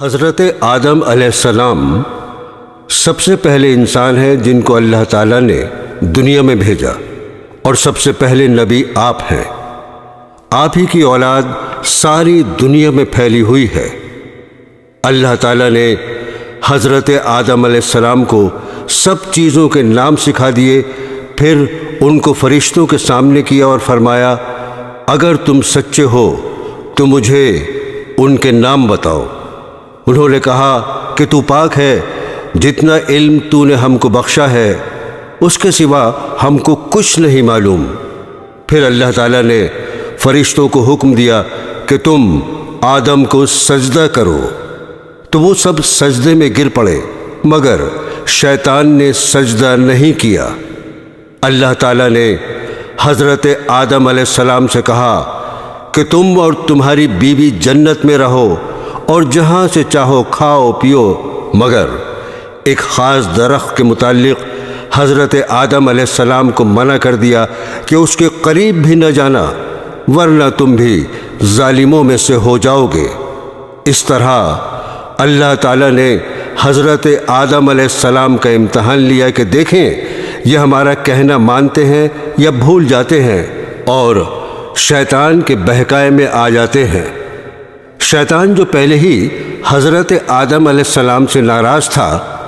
حضرت آدم علیہ السلام سب سے پہلے انسان ہیں جن کو اللہ تعالیٰ نے دنیا میں بھیجا، اور سب سے پہلے نبی آپ ہیں۔ آپ ہی کی اولاد ساری دنیا میں پھیلی ہوئی ہے۔ اللہ تعالیٰ نے حضرت آدم علیہ السلام کو سب چیزوں کے نام سکھا دیے، پھر ان کو فرشتوں کے سامنے کیا اور فرمایا، اگر تم سچے ہو تو مجھے ان کے نام بتاؤ۔ انہوں نے کہا کہ تو پاک ہے، جتنا علم تو نے ہم کو بخشا ہے اس کے سوا ہم کو کچھ نہیں معلوم۔ پھر اللہ تعالیٰ نے فرشتوں کو حکم دیا کہ تم آدم کو سجدہ کرو، تو وہ سب سجدے میں گر پڑے، مگر شیطان نے سجدہ نہیں کیا۔ اللہ تعالیٰ نے حضرت آدم علیہ السلام سے کہا کہ تم اور تمہاری بیوی جنت میں رہو اور جہاں سے چاہو کھاؤ پیو، مگر ایک خاص درخت کے متعلق حضرت آدم علیہ السلام کو منع کر دیا کہ اس کے قریب بھی نہ جانا، ورنہ تم بھی ظالموں میں سے ہو جاؤ گے۔ اس طرح اللہ تعالیٰ نے حضرت آدم علیہ السلام کا امتحان لیا کہ دیکھیں یہ ہمارا کہنا مانتے ہیں یا بھول جاتے ہیں اور شیطان کے بہکائے میں آ جاتے ہیں۔ شیطان جو پہلے ہی حضرت آدم علیہ السلام سے ناراض تھا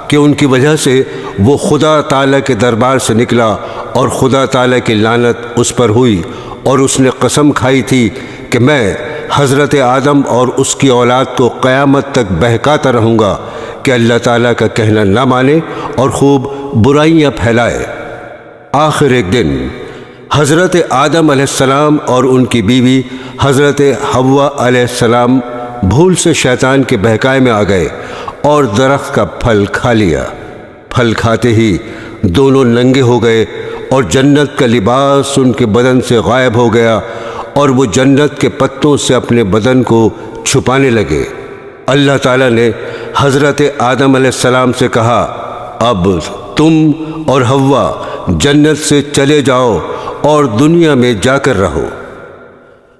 کہ ان کی وجہ سے وہ خدا تعالیٰ کے دربار سے نکلا اور خدا تعالیٰ کی لعنت اس پر ہوئی، اور اس نے قسم کھائی تھی کہ میں حضرت آدم اور اس کی اولاد کو قیامت تک بہکاتا رہوں گا کہ اللہ تعالیٰ کا کہنا نہ مانے اور خوب برائیاں پھیلائے۔ آخر ایک دن حضرت آدم علیہ السلام اور ان کی بیوی حضرت حوا علیہ السلام بھول سے شیطان کے بہکائے میں آ گئے اور درخت کا پھل کھا لیا۔ پھل کھاتے ہی دونوں ننگے ہو گئے اور جنت کا لباس ان کے بدن سے غائب ہو گیا، اور وہ جنت کے پتوں سے اپنے بدن کو چھپانے لگے۔ اللہ تعالیٰ نے حضرت آدم علیہ السلام سے کہا، اب تم اور حوا جنت سے چلے جاؤ اور دنیا میں جا کر رہو۔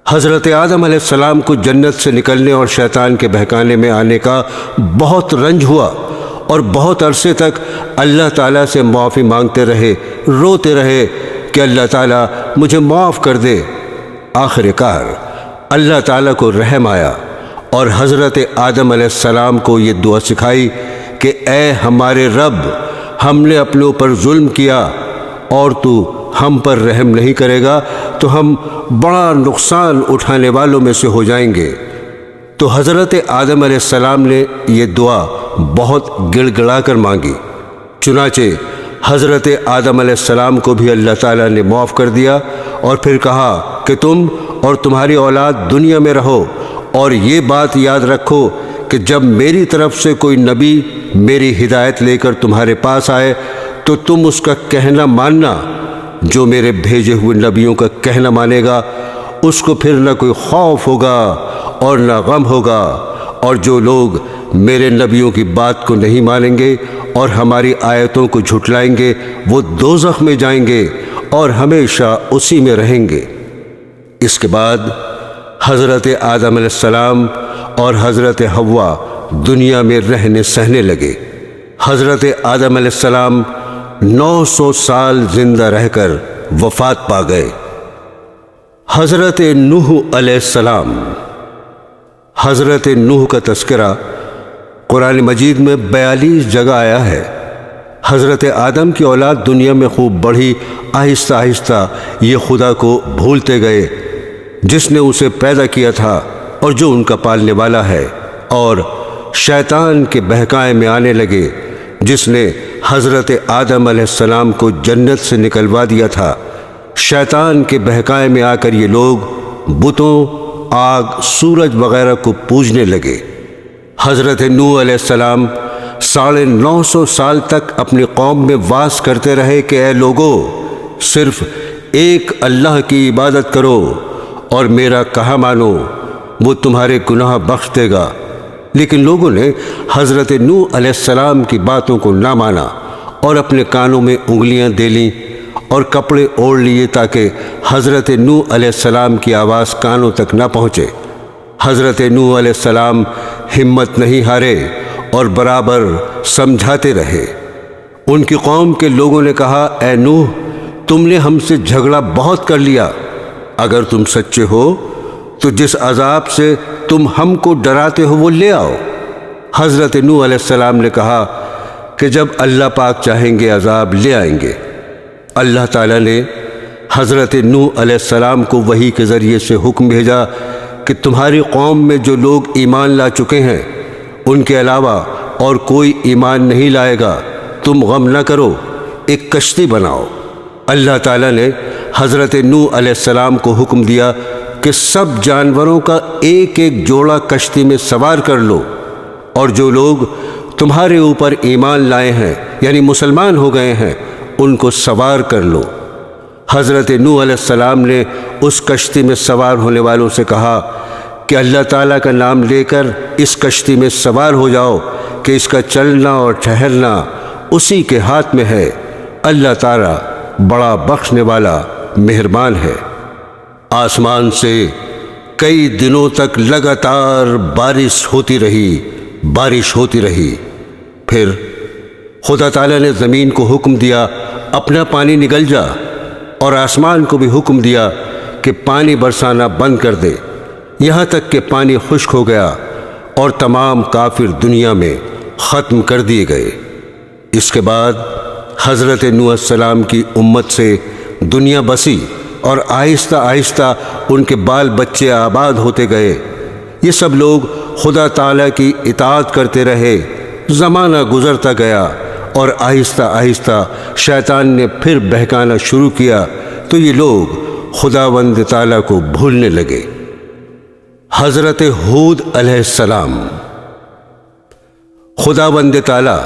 حضرت آدم علیہ السلام کو جنت سے نکلنے اور شیطان کے بہکانے میں آنے کا بہت رنج ہوا، اور بہت عرصے تک اللہ تعالیٰ سے معافی مانگتے رہے، روتے رہے کہ اللہ تعالیٰ مجھے معاف کر دے۔ آخر کار اللہ تعالیٰ کو رحم آیا اور حضرت آدم علیہ السلام کو یہ دعا سکھائی کہ اے ہمارے رب، ہم نے اپنے اوپر ظلم کیا اور تو ہم پر رحم نہیں کرے گا تو ہم بڑا نقصان اٹھانے والوں میں سے ہو جائیں گے۔ تو حضرت آدم علیہ السلام نے یہ دعا بہت گڑ گڑا کر مانگی، چنانچہ حضرت آدم علیہ السلام کو بھی اللہ تعالیٰ نے معاف کر دیا، اور پھر کہا کہ تم اور تمہاری اولاد دنیا میں رہو، اور یہ بات یاد رکھو کہ جب میری طرف سے کوئی نبی میری ہدایت لے کر تمہارے پاس آئے تو تم اس کا کہنا ماننا۔ جو میرے بھیجے ہوئے نبیوں کا کہنا مانے گا اس کو پھر نہ کوئی خوف ہوگا اور نہ غم ہوگا، اور جو لوگ میرے نبیوں کی بات کو نہیں مانیں گے اور ہماری آیتوں کو جھٹلائیں گے وہ دوزخ میں جائیں گے اور ہمیشہ اسی میں رہیں گے۔ اس کے بعد حضرت آدم علیہ السلام اور حضرت حوا دنیا میں رہنے سہنے لگے۔ حضرت آدم علیہ السلام 900 سال زندہ رہ کر وفات پا گئے۔ حضرت نوح علیہ السلام۔ حضرت نوح کا تذکرہ قرآن مجید میں 42 جگہ آیا ہے۔ حضرت آدم کی اولاد دنیا میں خوب بڑھی، آہستہ آہستہ یہ خدا کو بھولتے گئے جس نے اسے پیدا کیا تھا اور جو ان کا پالنے والا ہے، اور شیطان کے بہکائے میں آنے لگے جس نے حضرت آدم علیہ السلام کو جنت سے نکلوا دیا تھا۔ شیطان کے بہکائے میں آ کر یہ لوگ بتوں، آگ، سورج وغیرہ کو پوجنے لگے۔ حضرت نوح علیہ السلام 950 سال تک اپنی قوم میں واس کرتے رہے کہ اے لوگو، صرف ایک اللہ کی عبادت کرو اور میرا کہا مانو، وہ تمہارے گناہ بخش دے گا۔ لیکن لوگوں نے حضرت نوح علیہ السلام کی باتوں کو نہ مانا اور اپنے کانوں میں انگلیاں دے لیں اور کپڑے اوڑھ لیے تاکہ حضرت نوح علیہ السلام کی آواز کانوں تک نہ پہنچے۔ حضرت نوح علیہ السلام ہمت نہیں ہارے اور برابر سمجھاتے رہے۔ ان کی قوم کے لوگوں نے کہا، اے نوح، تم نے ہم سے جھگڑا بہت کر لیا، اگر تم سچے ہو تو جس عذاب سے تم ہم کو ڈراتے ہو وہ لے آؤ۔ حضرت نوح علیہ السلام نے کہا کہ جب اللہ پاک چاہیں گے عذاب لے آئیں گے۔ اللہ تعالیٰ نے حضرت نوح علیہ السلام کو وحی کے ذریعے سے حکم بھیجا کہ تمہاری قوم میں جو لوگ ایمان لا چکے ہیں ان کے علاوہ اور کوئی ایمان نہیں لائے گا، تم غم نہ کرو، ایک کشتی بناؤ۔ اللہ تعالیٰ نے حضرت نوح علیہ السلام کو حکم دیا کہ سب جانوروں کا ایک ایک جوڑا کشتی میں سوار کر لو، اور جو لوگ تمہارے اوپر ایمان لائے ہیں یعنی مسلمان ہو گئے ہیں ان کو سوار کر لو۔ حضرت نوح علیہ السلام نے اس کشتی میں سوار ہونے والوں سے کہا کہ اللہ تعالیٰ کا نام لے کر اس کشتی میں سوار ہو جاؤ کہ اس کا چلنا اور ٹھہرنا اسی کے ہاتھ میں ہے، اللہ تعالیٰ بڑا بخشنے والا مہربان ہے۔ آسمان سے کئی دنوں تک لگاتار بارش ہوتی رہی۔ پھر خدا تعالیٰ نے زمین کو حکم دیا اپنا پانی نگل جا، اور آسمان کو بھی حکم دیا کہ پانی برسانا بند کر دے، یہاں تک کہ پانی خشک ہو گیا اور تمام کافر دنیا میں ختم کر دیے گئے۔ اس کے بعد حضرت نوح علیہ السلام کی امت سے دنیا بسی اور آہستہ آہستہ ان کے بال بچے آباد ہوتے گئے۔ یہ سب لوگ خدا تعالیٰ کی اطاعت کرتے رہے۔ زمانہ گزرتا گیا اور آہستہ آہستہ شیطان نے پھر بہکانا شروع کیا تو یہ لوگ خداوند تعالیٰ کو بھولنے لگے۔ حضرت ہود علیہ السلام۔ خداوند تعالیٰ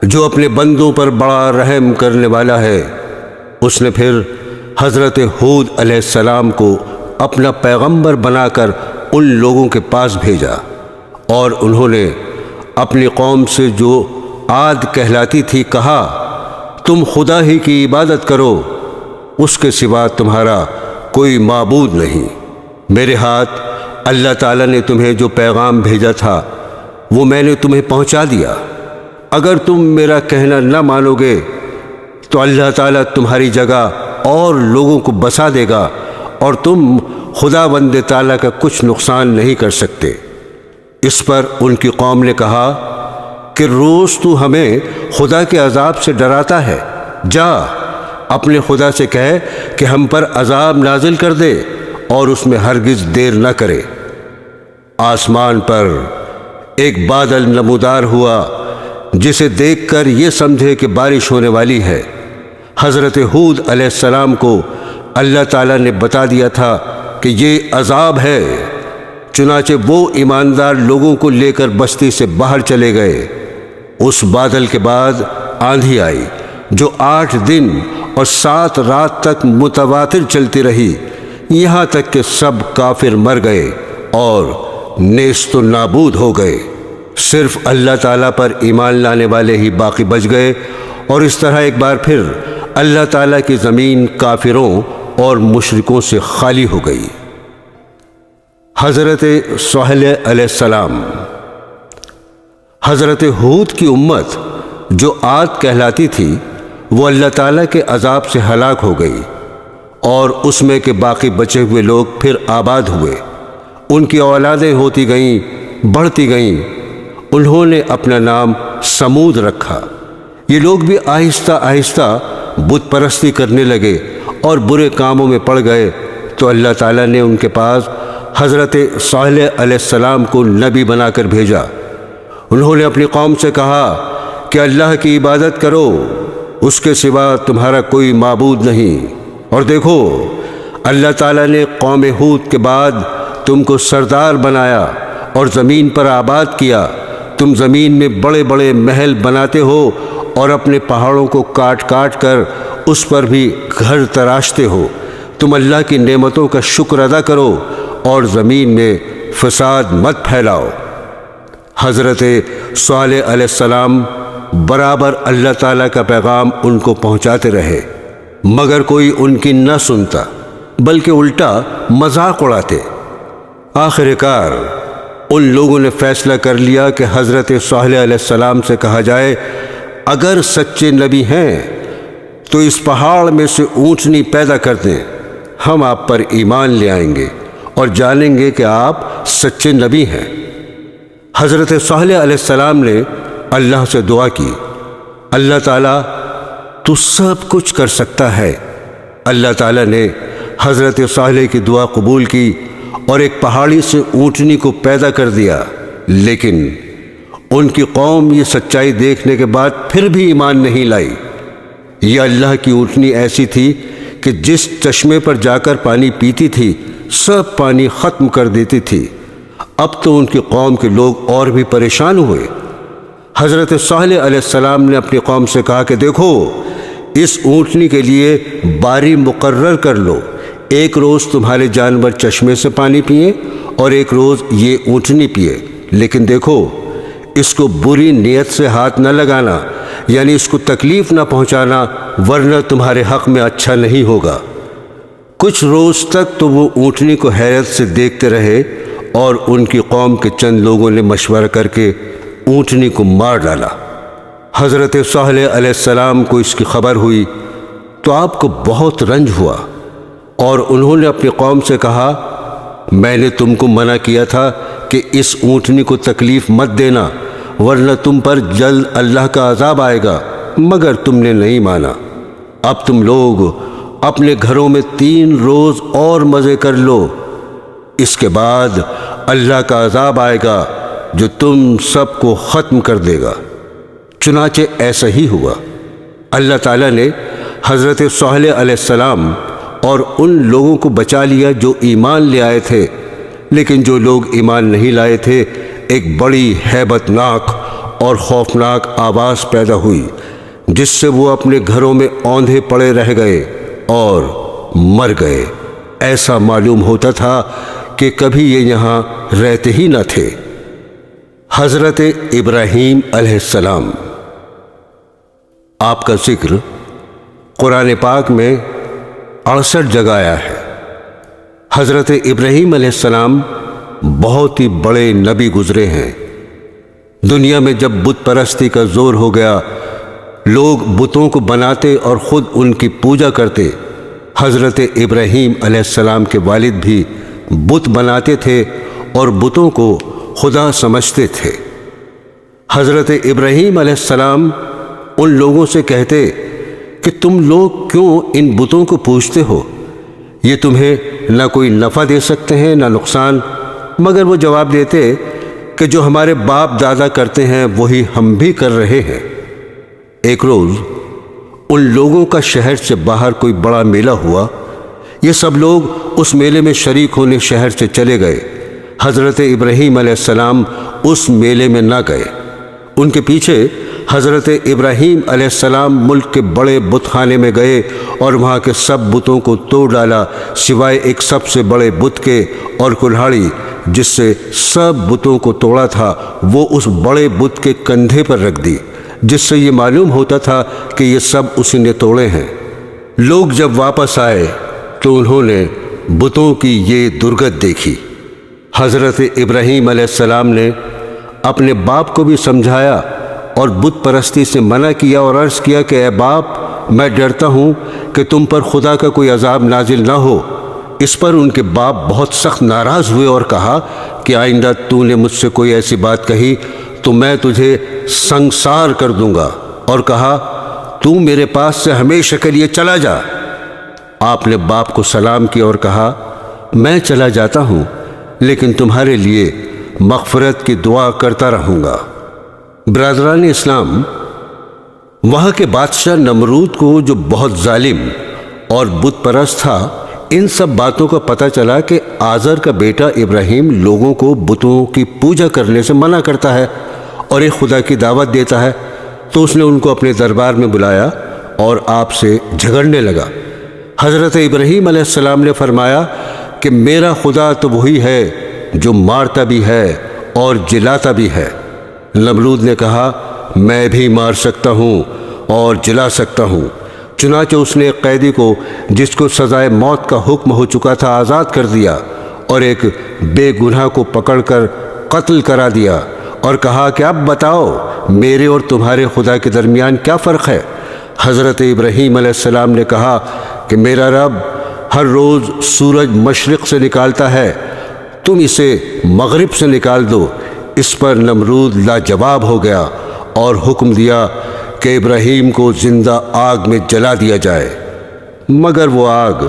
جو اپنے بندوں پر بڑا رحم کرنے والا ہے، اس نے پھر حضرت ہود علیہ السلام کو اپنا پیغمبر بنا کر ان لوگوں کے پاس بھیجا، اور انہوں نے اپنی قوم سے جو عاد کہلاتی تھی کہا، تم خدا ہی کی عبادت کرو، اس کے سوا تمہارا کوئی معبود نہیں۔ میرے ہاتھ اللہ تعالیٰ نے تمہیں جو پیغام بھیجا تھا وہ میں نے تمہیں پہنچا دیا۔ اگر تم میرا کہنا نہ مانو گے تو اللہ تعالیٰ تمہاری جگہ اور لوگوں کو بسا دے گا، اور تم خداوند تعالیٰ کا کچھ نقصان نہیں کر سکتے۔ اس پر ان کی قوم نے کہا کہ روز تو ہمیں خدا کے عذاب سے ڈراتا ہے، جا اپنے خدا سے کہے کہ ہم پر عذاب نازل کر دے اور اس میں ہرگز دیر نہ کرے۔ آسمان پر ایک بادل نمودار ہوا جسے دیکھ کر یہ سمجھے کہ بارش ہونے والی ہے۔ حضرت ہود علیہ السلام کو اللہ تعالیٰ نے بتا دیا تھا کہ یہ عذاب ہے، چنانچہ وہ ایماندار لوگوں کو لے کر بستی سے باہر چلے گئے۔ اس بادل کے بعد آندھی آئی جو 8 دن اور 7 رات تک متواتر چلتی رہی، یہاں تک کہ سب کافر مر گئے اور نیست و نابود ہو گئے۔ صرف اللہ تعالیٰ پر ایمان لانے والے ہی باقی بچ گئے، اور اس طرح ایک بار پھر اللہ تعالیٰ کی زمین کافروں اور مشرکوں سے خالی ہو گئی۔ حضرت صالح علیہ السلام۔ حضرت ہود کی امت جو عاد کہلاتی تھی وہ اللہ تعالیٰ کے عذاب سے ہلاک ہو گئی، اور اس میں کے باقی بچے ہوئے لوگ پھر آباد ہوئے۔ ان کی اولادیں ہوتی گئیں، بڑھتی گئیں۔ انہوں نے اپنا نام سمود رکھا۔ یہ لوگ بھی آہستہ آہستہ بت پرستی کرنے لگے اور برے کاموں میں پڑ گئے، تو اللہ تعالیٰ نے ان کے پاس حضرت صالح علیہ السلام کو نبی بنا کر بھیجا۔ انہوں نے اپنی قوم سے کہا کہ اللہ کی عبادت کرو، اس کے سوا تمہارا کوئی معبود نہیں، اور دیکھو اللہ تعالیٰ نے قوم ہود کے بعد تم کو سردار بنایا اور زمین پر آباد کیا۔ تم زمین میں بڑے بڑے محل بناتے ہو اور اپنے پہاڑوں کو کاٹ کاٹ کر اس پر بھی گھر تراشتے ہو۔ تم اللہ کی نعمتوں کا شکر ادا کرو اور زمین میں فساد مت پھیلاؤ۔ حضرت صالح علیہ السلام برابر اللہ تعالیٰ کا پیغام ان کو پہنچاتے رہے، مگر کوئی ان کی نہ سنتا، بلکہ الٹا مذاق اڑاتے۔ آخر کار ان لوگوں نے فیصلہ کر لیا کہ حضرت صالح علیہ السلام سے کہا جائے اگر سچے نبی ہیں تو اس پہاڑ میں سے اونٹنی پیدا کر دیں، ہم آپ پر ایمان لے آئیں گے اور جانیں گے کہ آپ سچے نبی ہیں۔ حضرت صالح علیہ السلام نے اللہ سے دعا کی، اللہ تعالیٰ تو سب کچھ کر سکتا ہے۔ اللہ تعالیٰ نے حضرت صالح کی دعا قبول کی اور ایک پہاڑی سے اونٹنی کو پیدا کر دیا، لیکن ان کی قوم یہ سچائی دیکھنے کے بعد پھر بھی ایمان نہیں لائی۔ یہ اللہ کی اونٹنی ایسی تھی کہ جس چشمے پر جا کر پانی پیتی تھی سب پانی ختم کر دیتی تھی۔ اب تو ان کی قوم کے لوگ اور بھی پریشان ہوئے۔ حضرت صالح علیہ السلام نے اپنی قوم سے کہا کہ دیکھو، اس اونٹنی کے لیے باری مقرر کر لو، ایک روز تمہارے جانور چشمے سے پانی پئیں اور ایک روز یہ اونٹنی پیے، لیکن دیکھو اس کو بری نیت سے ہاتھ نہ لگانا، یعنی اس کو تکلیف نہ پہنچانا، ورنہ تمہارے حق میں اچھا نہیں ہوگا۔ کچھ روز تک تو وہ اونٹنی کو حیرت سے دیکھتے رہے اور ان کی قوم کے چند لوگوں نے مشورہ کر کے اونٹنی کو مار ڈالا۔ حضرت صالح علیہ السلام کو اس کی خبر ہوئی تو آپ کو بہت رنج ہوا اور انہوں نے اپنی قوم سے کہا میں نے تم کو منع کیا تھا کہ اس اونٹنی کو تکلیف مت دینا، ورنہ تم پر جلد اللہ کا عذاب آئے گا، مگر تم نے نہیں مانا۔ اب تم لوگ اپنے گھروں میں 3 روز اور مزے کر لو، اس کے بعد اللہ کا عذاب آئے گا جو تم سب کو ختم کر دے گا۔ چنانچہ ایسا ہی ہوا۔ اللہ تعالیٰ نے حضرت صالح علیہ السلام اور ان لوگوں کو بچا لیا جو ایمان لے آئے تھے، لیکن جو لوگ ایمان نہیں لائے تھے ایک بڑی ہیبت ناک اور خوفناک آواز پیدا ہوئی جس سے وہ اپنے گھروں میں اوندھے پڑے رہ گئے اور مر گئے۔ ایسا معلوم ہوتا تھا کہ کبھی یہ یہاں رہتے ہی نہ تھے۔ حضرت ابراہیم علیہ السلام، آپ کا ذکر قرآن پاک میں 68 جگہ آیا ہے۔ حضرت ابراہیم علیہ السلام بہت ہی بڑے نبی گزرے ہیں۔ دنیا میں جب بت پرستی کا زور ہو گیا، لوگ بتوں کو بناتے اور خود ان کی پوجا کرتے۔ حضرت ابراہیم علیہ السلام کے والد بھی بت بناتے تھے اور بتوں کو خدا سمجھتے تھے۔ حضرت ابراہیم علیہ السلام ان لوگوں سے کہتے کہ تم لوگ کیوں ان بتوں کو پوجتے ہو؟ یہ تمہیں نہ کوئی نفع دے سکتے ہیں نہ نقصان۔ مگر وہ جواب دیتے کہ جو ہمارے باپ دادا کرتے ہیں وہی ہم بھی کر رہے ہیں۔ ایک روز ان لوگوں کا شہر سے باہر کوئی بڑا میلہ ہوا۔ یہ سب لوگ اس میلے میں شریک ہونے شہر سے چلے گئے۔ حضرت ابراہیم علیہ السلام اس میلے میں نہ گئے۔ ان کے پیچھے حضرت ابراہیم علیہ السلام ملک کے بڑے بت خانے میں گئے اور وہاں کے سب بتوں کو توڑ ڈالا سوائے ایک سب سے بڑے بت کے، اور کلہاڑی جس سے سب بتوں کو توڑا تھا وہ اس بڑے بت کے کندھے پر رکھ دی، جس سے یہ معلوم ہوتا تھا کہ یہ سب اسی نے توڑے ہیں۔ لوگ جب واپس آئے تو انہوں نے بتوں کی یہ درگت دیکھی۔ حضرت ابراہیم علیہ السلام نے اپنے باپ کو بھی سمجھایا اور بت پرستی سے منع کیا اور عرض کیا کہ اے باپ، میں ڈرتا ہوں کہ تم پر خدا کا کوئی عذاب نازل نہ ہو۔ اس پر ان کے باپ بہت سخت ناراض ہوئے اور کہا کہ آئندہ تو نے مجھ سے کوئی ایسی بات کہی تو میں تجھے سنگسار کر دوں گا، اور کہا تو میرے پاس سے ہمیشہ کے لیے چلا جا۔ آپ نے باپ کو سلام کیا اور کہا میں چلا جاتا ہوں، لیکن تمہارے لیے مغفرت کی دعا کرتا رہوں گا۔ برادران اسلام، وہاں کے بادشاہ نمرود کو جو بہت ظالم اور بت پرست تھا، ان سب باتوں کا پتہ چلا کہ آزر کا بیٹا ابراہیم لوگوں کو بتوں کی پوجا کرنے سے منع کرتا ہے اور ایک خدا کی دعوت دیتا ہے، تو اس نے ان کو اپنے دربار میں بلایا اور آپ سے جھگڑنے لگا۔ حضرت ابراہیم علیہ السلام نے فرمایا کہ میرا خدا تو وہی ہے جو مارتا بھی ہے اور جلاتا بھی ہے۔ نمرود نے کہا میں بھی مار سکتا ہوں اور جلا سکتا ہوں۔ چنانچہ اس نے ایک قیدی کو جس کو سزائے موت کا حکم ہو چکا تھا آزاد کر دیا، اور ایک بے گناہ کو پکڑ کر قتل کرا دیا اور کہا کہ اب بتاؤ میرے اور تمہارے خدا کے درمیان کیا فرق ہے؟ حضرت ابراہیم علیہ السلام نے کہا کہ میرا رب ہر روز سورج مشرق سے نکالتا ہے، تم اسے مغرب سے نکال دو۔ اس پر نمرود لاجواب ہو گیا اور حکم دیا کہ ابراہیم کو زندہ آگ میں جلا دیا جائے، مگر وہ آگ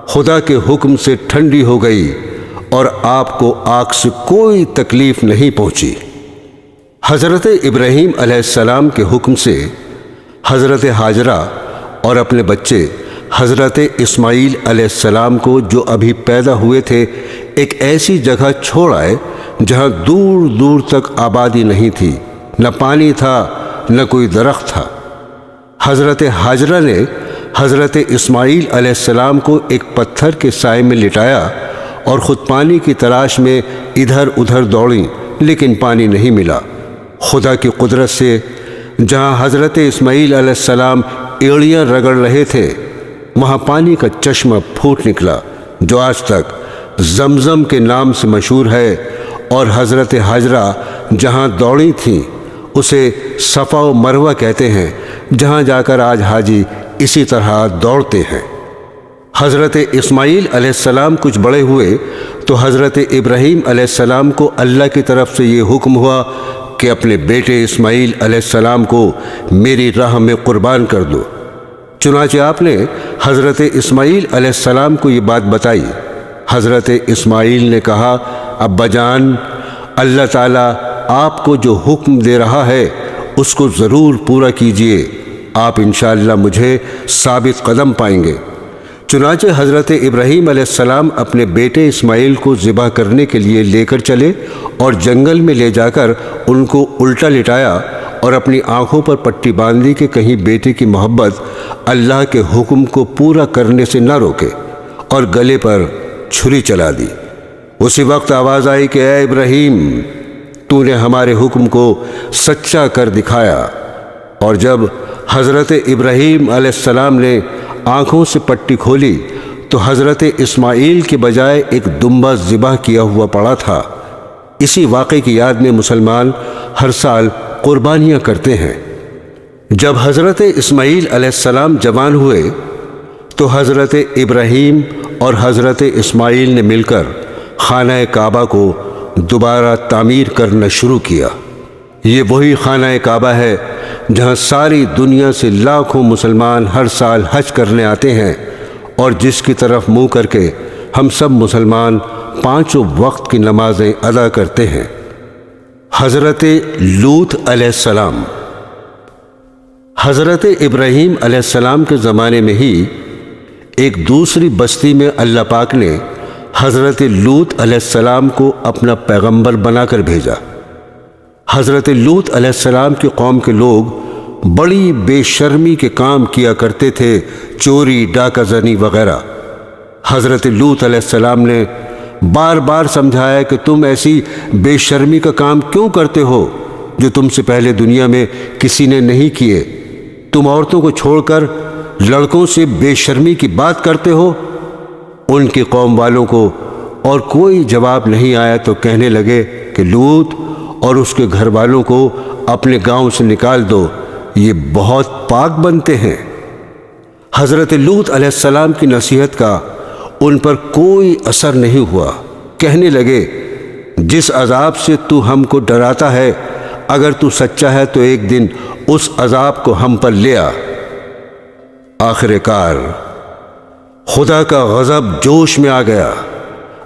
خدا کے حکم سے ٹھنڈی ہو گئی اور آپ کو آگ سے کوئی تکلیف نہیں پہنچی۔ حضرت ابراہیم علیہ السلام کے حکم سے حضرت ہاجرہ اور اپنے بچے حضرت اسماعیل علیہ السلام کو جو ابھی پیدا ہوئے تھے ایک ایسی جگہ چھوڑ آئے جہاں دور دور تک آبادی نہیں تھی، نہ پانی تھا نہ کوئی درخت تھا۔ حضرت ہاجرہ نے حضرت اسماعیل علیہ السلام کو ایک پتھر کے سائے میں لٹایا اور خود پانی کی تلاش میں ادھر ادھر دوڑیں، لیکن پانی نہیں ملا۔ خدا کی قدرت سے جہاں حضرت اسماعیل علیہ السلام ایڑیاں رگڑ رہے تھے وہاں پانی کا چشمہ پھوٹ نکلا جو آج تک زمزم کے نام سے مشہور ہے، اور حضرت ہاجرہ جہاں دوڑی تھیں اسے صفا و مروہ کہتے ہیں، جہاں جا کر آج حاجی اسی طرح دوڑتے ہیں۔ حضرت اسماعیل علیہ السلام کچھ بڑے ہوئے تو حضرت ابراہیم علیہ السلام کو اللہ کی طرف سے یہ حکم ہوا کہ اپنے بیٹے اسماعیل علیہ السلام کو میری راہ میں قربان کر دو۔ چنانچہ آپ نے حضرت اسماعیل علیہ السلام کو یہ بات بتائی۔ حضرت اسماعیل نے کہا، ابا جان، اللہ تعالیٰ آپ کو جو حکم دے رہا ہے اس کو ضرور پورا کیجئے، آپ انشاءاللہ مجھے ثابت قدم پائیں گے۔ چنانچہ حضرت ابراہیم علیہ السلام اپنے بیٹے اسماعیل کو ذبح کرنے کے لیے لے کر چلے اور جنگل میں لے جا کر ان کو الٹا لٹایا اور اپنی آنکھوں پر پٹی باندھی کہ کہیں بیٹے کی محبت اللہ کے حکم کو پورا کرنے سے نہ روکے، اور گلے پر چھری چلا دی۔ اسی وقت آواز آئی کہ اے ابراہیم، تو نے ہمارے حکم کو سچا کر دکھایا۔ اور جب حضرت ابراہیم علیہ السلام نے آنکھوں سے پٹی کھولی تو حضرت اسماعیل کے بجائے ایک دمبا ذبح کیا ہوا پڑا تھا۔ اسی واقعے کی یاد میں مسلمان ہر سال قربانیاں کرتے ہیں۔ جب حضرت اسماعیل علیہ السلام جوان ہوئے تو حضرت ابراہیم اور حضرت اسماعیل نے مل کر خانہ کعبہ کو دوبارہ تعمیر کرنا شروع کیا۔ یہ وہی خانہ کعبہ ہے جہاں ساری دنیا سے لاکھوں مسلمان ہر سال حج کرنے آتے ہیں، اور جس کی طرف منہ کر کے ہم سب مسلمان 5 وقت کی نمازیں ادا کرتے ہیں۔ حضرت لوط علیہ السلام۔ حضرت ابراہیم علیہ السلام کے زمانے میں ہی ایک دوسری بستی میں اللہ پاک نے حضرت لوط علیہ السلام کو اپنا پیغمبر بنا کر بھیجا۔ حضرت لوط علیہ السلام کی قوم کے لوگ بڑی بے شرمی کے کام کیا کرتے تھے، چوری، ڈاکہ زنی وغیرہ۔ حضرت لوط علیہ السلام نے بار بار سمجھایا کہ تم ایسی بے شرمی کا کام کیوں کرتے ہو جو تم سے پہلے دنیا میں کسی نے نہیں کیے؟ تم عورتوں کو چھوڑ کر لڑکوں سے بے شرمی کی بات کرتے ہو۔ ان کی قوم والوں کو اور کوئی جواب نہیں آیا تو کہنے لگے کہ لوط اور اس کے گھر والوں کو اپنے گاؤں سے نکال دو، یہ بہت پاک بنتے ہیں۔ حضرت لوط علیہ السلام کی نصیحت کا ان پر کوئی اثر نہیں ہوا۔ کہنے لگے، جس عذاب سے تو ہم کو ڈراتا ہے، اگر تو سچا ہے تو ایک دن اس عذاب کو ہم پر لے آ۔ آخر کار خدا کا غضب جوش میں آ گیا۔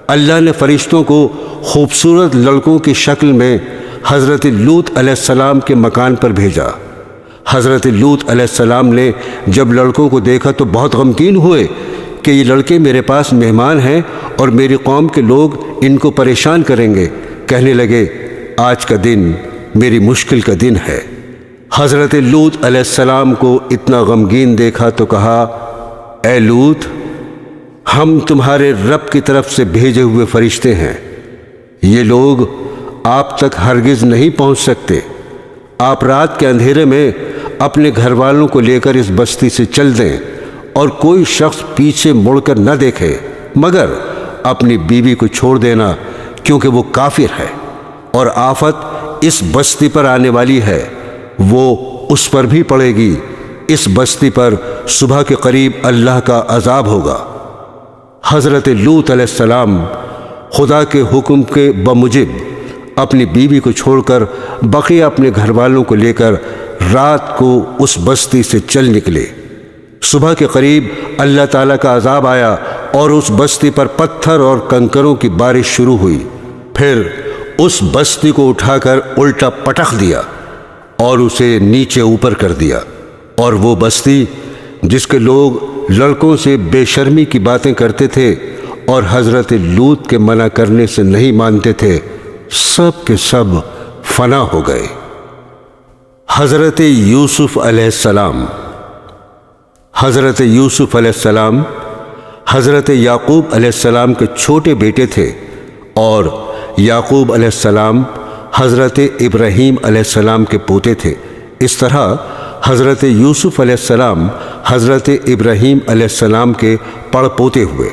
اللہ نے فرشتوں کو خوبصورت لڑکوں کی شکل میں حضرت لوط علیہ السلام کے مکان پر بھیجا۔ حضرت لوط علیہ السلام نے جب لڑکوں کو دیکھا تو بہت غمگین ہوئے کہ یہ لڑکے میرے پاس مہمان ہیں اور میری قوم کے لوگ ان کو پریشان کریں گے۔ کہنے لگے، آج کا دن میری مشکل کا دن ہے۔ حضرت لوط علیہ السلام کو اتنا غمگین دیکھا تو کہا، اے لوط، ہم تمہارے رب کی طرف سے بھیجے ہوئے فرشتے ہیں، یہ لوگ آپ تک ہرگز نہیں پہنچ سکتے۔ آپ رات کے اندھیرے میں اپنے گھر والوں کو لے کر اس بستی سے چل دیں اور کوئی شخص پیچھے مڑ کر نہ دیکھے، مگر اپنی بیوی کو چھوڑ دینا کیونکہ وہ کافر ہے۔ اور آفت اس بستی پر آنے والی ہے، وہ اس پر بھی پڑے گی۔ اس بستی پر صبح کے قریب اللہ کا عذاب ہوگا۔ حضرت لوط علیہ السلام خدا کے حکم کے بموجب اپنی بیوی کو چھوڑ کر بقیہ اپنے گھر والوں کو لے کر رات کو اس بستی سے چل نکلے۔ صبح کے قریب اللہ تعالیٰ کا عذاب آیا اور اس بستی پر پتھر اور کنکروں کی بارش شروع ہوئی۔ پھر اس بستی کو اٹھا کر الٹا پٹخ دیا اور اسے نیچے اوپر کر دیا، اور وہ بستی جس کے لوگ لڑکوں سے بے شرمی کی باتیں کرتے تھے اور حضرت لوط کے منع کرنے سے نہیں مانتے تھے، سب کے سب فنا ہو گئے۔ حضرت یوسف علیہ السلام۔ حضرت یوسف علیہ السلام حضرت یعقوب علیہ السلام کے چھوٹے بیٹے تھے، اور یعقوب علیہ السلام حضرت ابراہیم علیہ السلام کے پوتے تھے۔ اس طرح حضرت یوسف علیہ السلام حضرت ابراہیم علیہ السلام کے پڑ پوتے ہوئے۔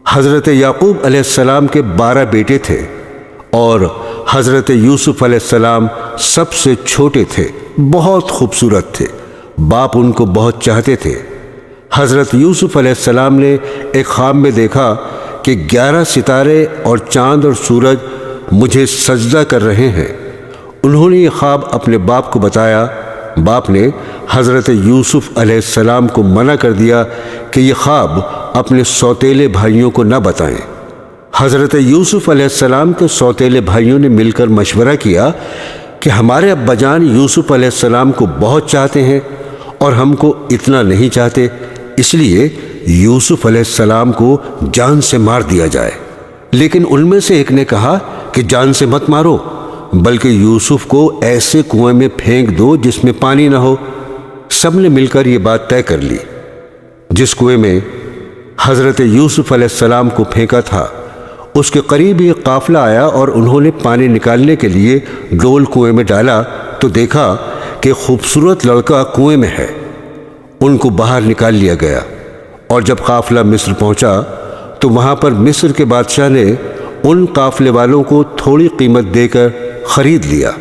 حضرت یعقوب علیہ السلام کے 12 بیٹے تھے، اور حضرت یوسف علیہ السلام سب سے چھوٹے تھے، بہت خوبصورت تھے، باپ ان کو بہت چاہتے تھے۔ حضرت یوسف علیہ السلام نے ایک خواب میں دیکھا کہ 11 ستارے اور چاند اور سورج مجھے سجدہ کر رہے ہیں۔ انہوں نے یہ خواب اپنے باپ کو بتایا۔ باپ نے حضرت یوسف علیہ السلام کو منع کر دیا کہ یہ خواب اپنے سوتیلے بھائیوں کو نہ بتائیں۔ حضرت یوسف علیہ السلام کے سوتیلے بھائیوں نے مل کر مشورہ کیا کہ ہمارے ابا جان یوسف علیہ السلام کو بہت چاہتے ہیں اور ہم کو اتنا نہیں چاہتے، اس لیے یوسف علیہ السلام کو جان سے مار دیا جائے۔ لیکن ان میں سے ایک نے کہا کہ جان سے مت مارو، بلکہ یوسف کو ایسے کنویں میں پھینک دو جس میں پانی نہ ہو۔ سب نے مل کر یہ بات طے کر لی۔ جس کنویں میں حضرت یوسف علیہ السلام کو پھینکا تھا، اس کے قریب یہ قافلہ آیا اور انہوں نے پانی نکالنے کے لیے ڈول کنویں میں ڈالا تو دیکھا کہ خوبصورت لڑکا کنویں میں ہے۔ ان کو باہر نکال لیا گیا، اور جب قافلہ مصر پہنچا تو وہاں پر مصر کے بادشاہ نے ان قافلے والوں کو تھوڑی قیمت دے کر خرید لیا،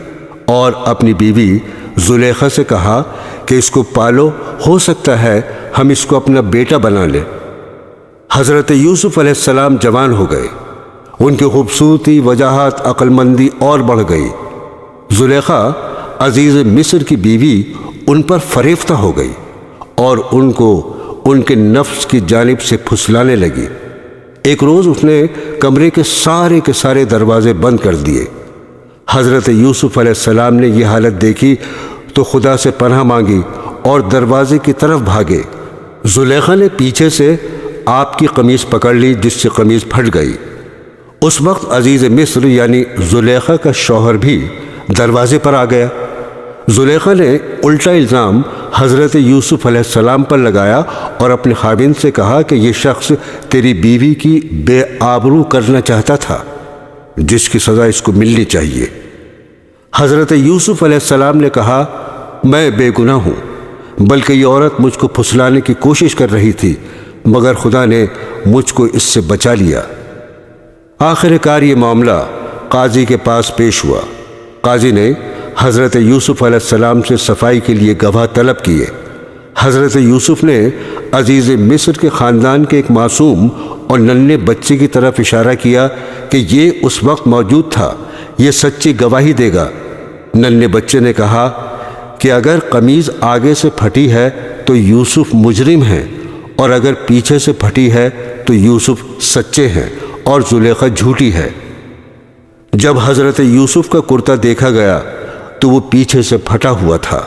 اور اپنی بیوی زلیخا سے کہا کہ اس کو پالو، ہو سکتا ہے ہم اس کو اپنا بیٹا بنا لیں۔ حضرت یوسف علیہ السلام جوان ہو گئے، ان کی خوبصورتی، وجاہت، عقل مندی اور بڑھ گئی۔ زلیخا عزیز مصر کی بیوی ان پر فریفتہ ہو گئی اور ان کو ان کے نفس کی جانب سے پھسلانے لگی۔ ایک روز اس نے کمرے کے سارے دروازے بند کر دیے۔ حضرت یوسف علیہ السلام نے یہ حالت دیکھی تو خدا سے پناہ مانگی اور دروازے کی طرف بھاگے۔ زلیخا نے پیچھے سے آپ کی قمیص پکڑ لی، جس سے قمیص پھٹ گئی۔ اس وقت عزیز مصر یعنی زلیخا کا شوہر بھی دروازے پر آ گیا۔ زلیخا نے الٹا الزام حضرت یوسف علیہ السلام پر لگایا اور اپنے خاوند سے کہا کہ یہ شخص تیری بیوی کی بے آبرو کرنا چاہتا تھا، جس کی سزا اس کو ملنی چاہیے۔ حضرت یوسف علیہ السلام نے کہا، میں بے گناہ ہوں، بلکہ یہ عورت مجھ کو پھسلانے کی کوشش کر رہی تھی، مگر خدا نے مجھ کو اس سے بچا لیا۔ آخر کار یہ معاملہ قاضی کے پاس پیش ہوا۔ قاضی نے حضرت یوسف علیہ السلام سے صفائی کے لیے گواہ طلب کیے۔ حضرت یوسف نے عزیز مصر کے خاندان کے ایک معصوم اور ننھے بچے کی طرف اشارہ کیا کہ یہ اس وقت موجود تھا، یہ سچی گواہی دے گا۔ ننھے بچے نے کہا کہ اگر قمیض آگے سے پھٹی ہے تو یوسف مجرم ہیں، اور اگر پیچھے سے پھٹی ہے تو یوسف سچے ہیں اور زلیخا جھوٹی ہے۔ جب حضرت یوسف کا کرتا دیکھا گیا تو وہ پیچھے سے پھٹا ہوا تھا۔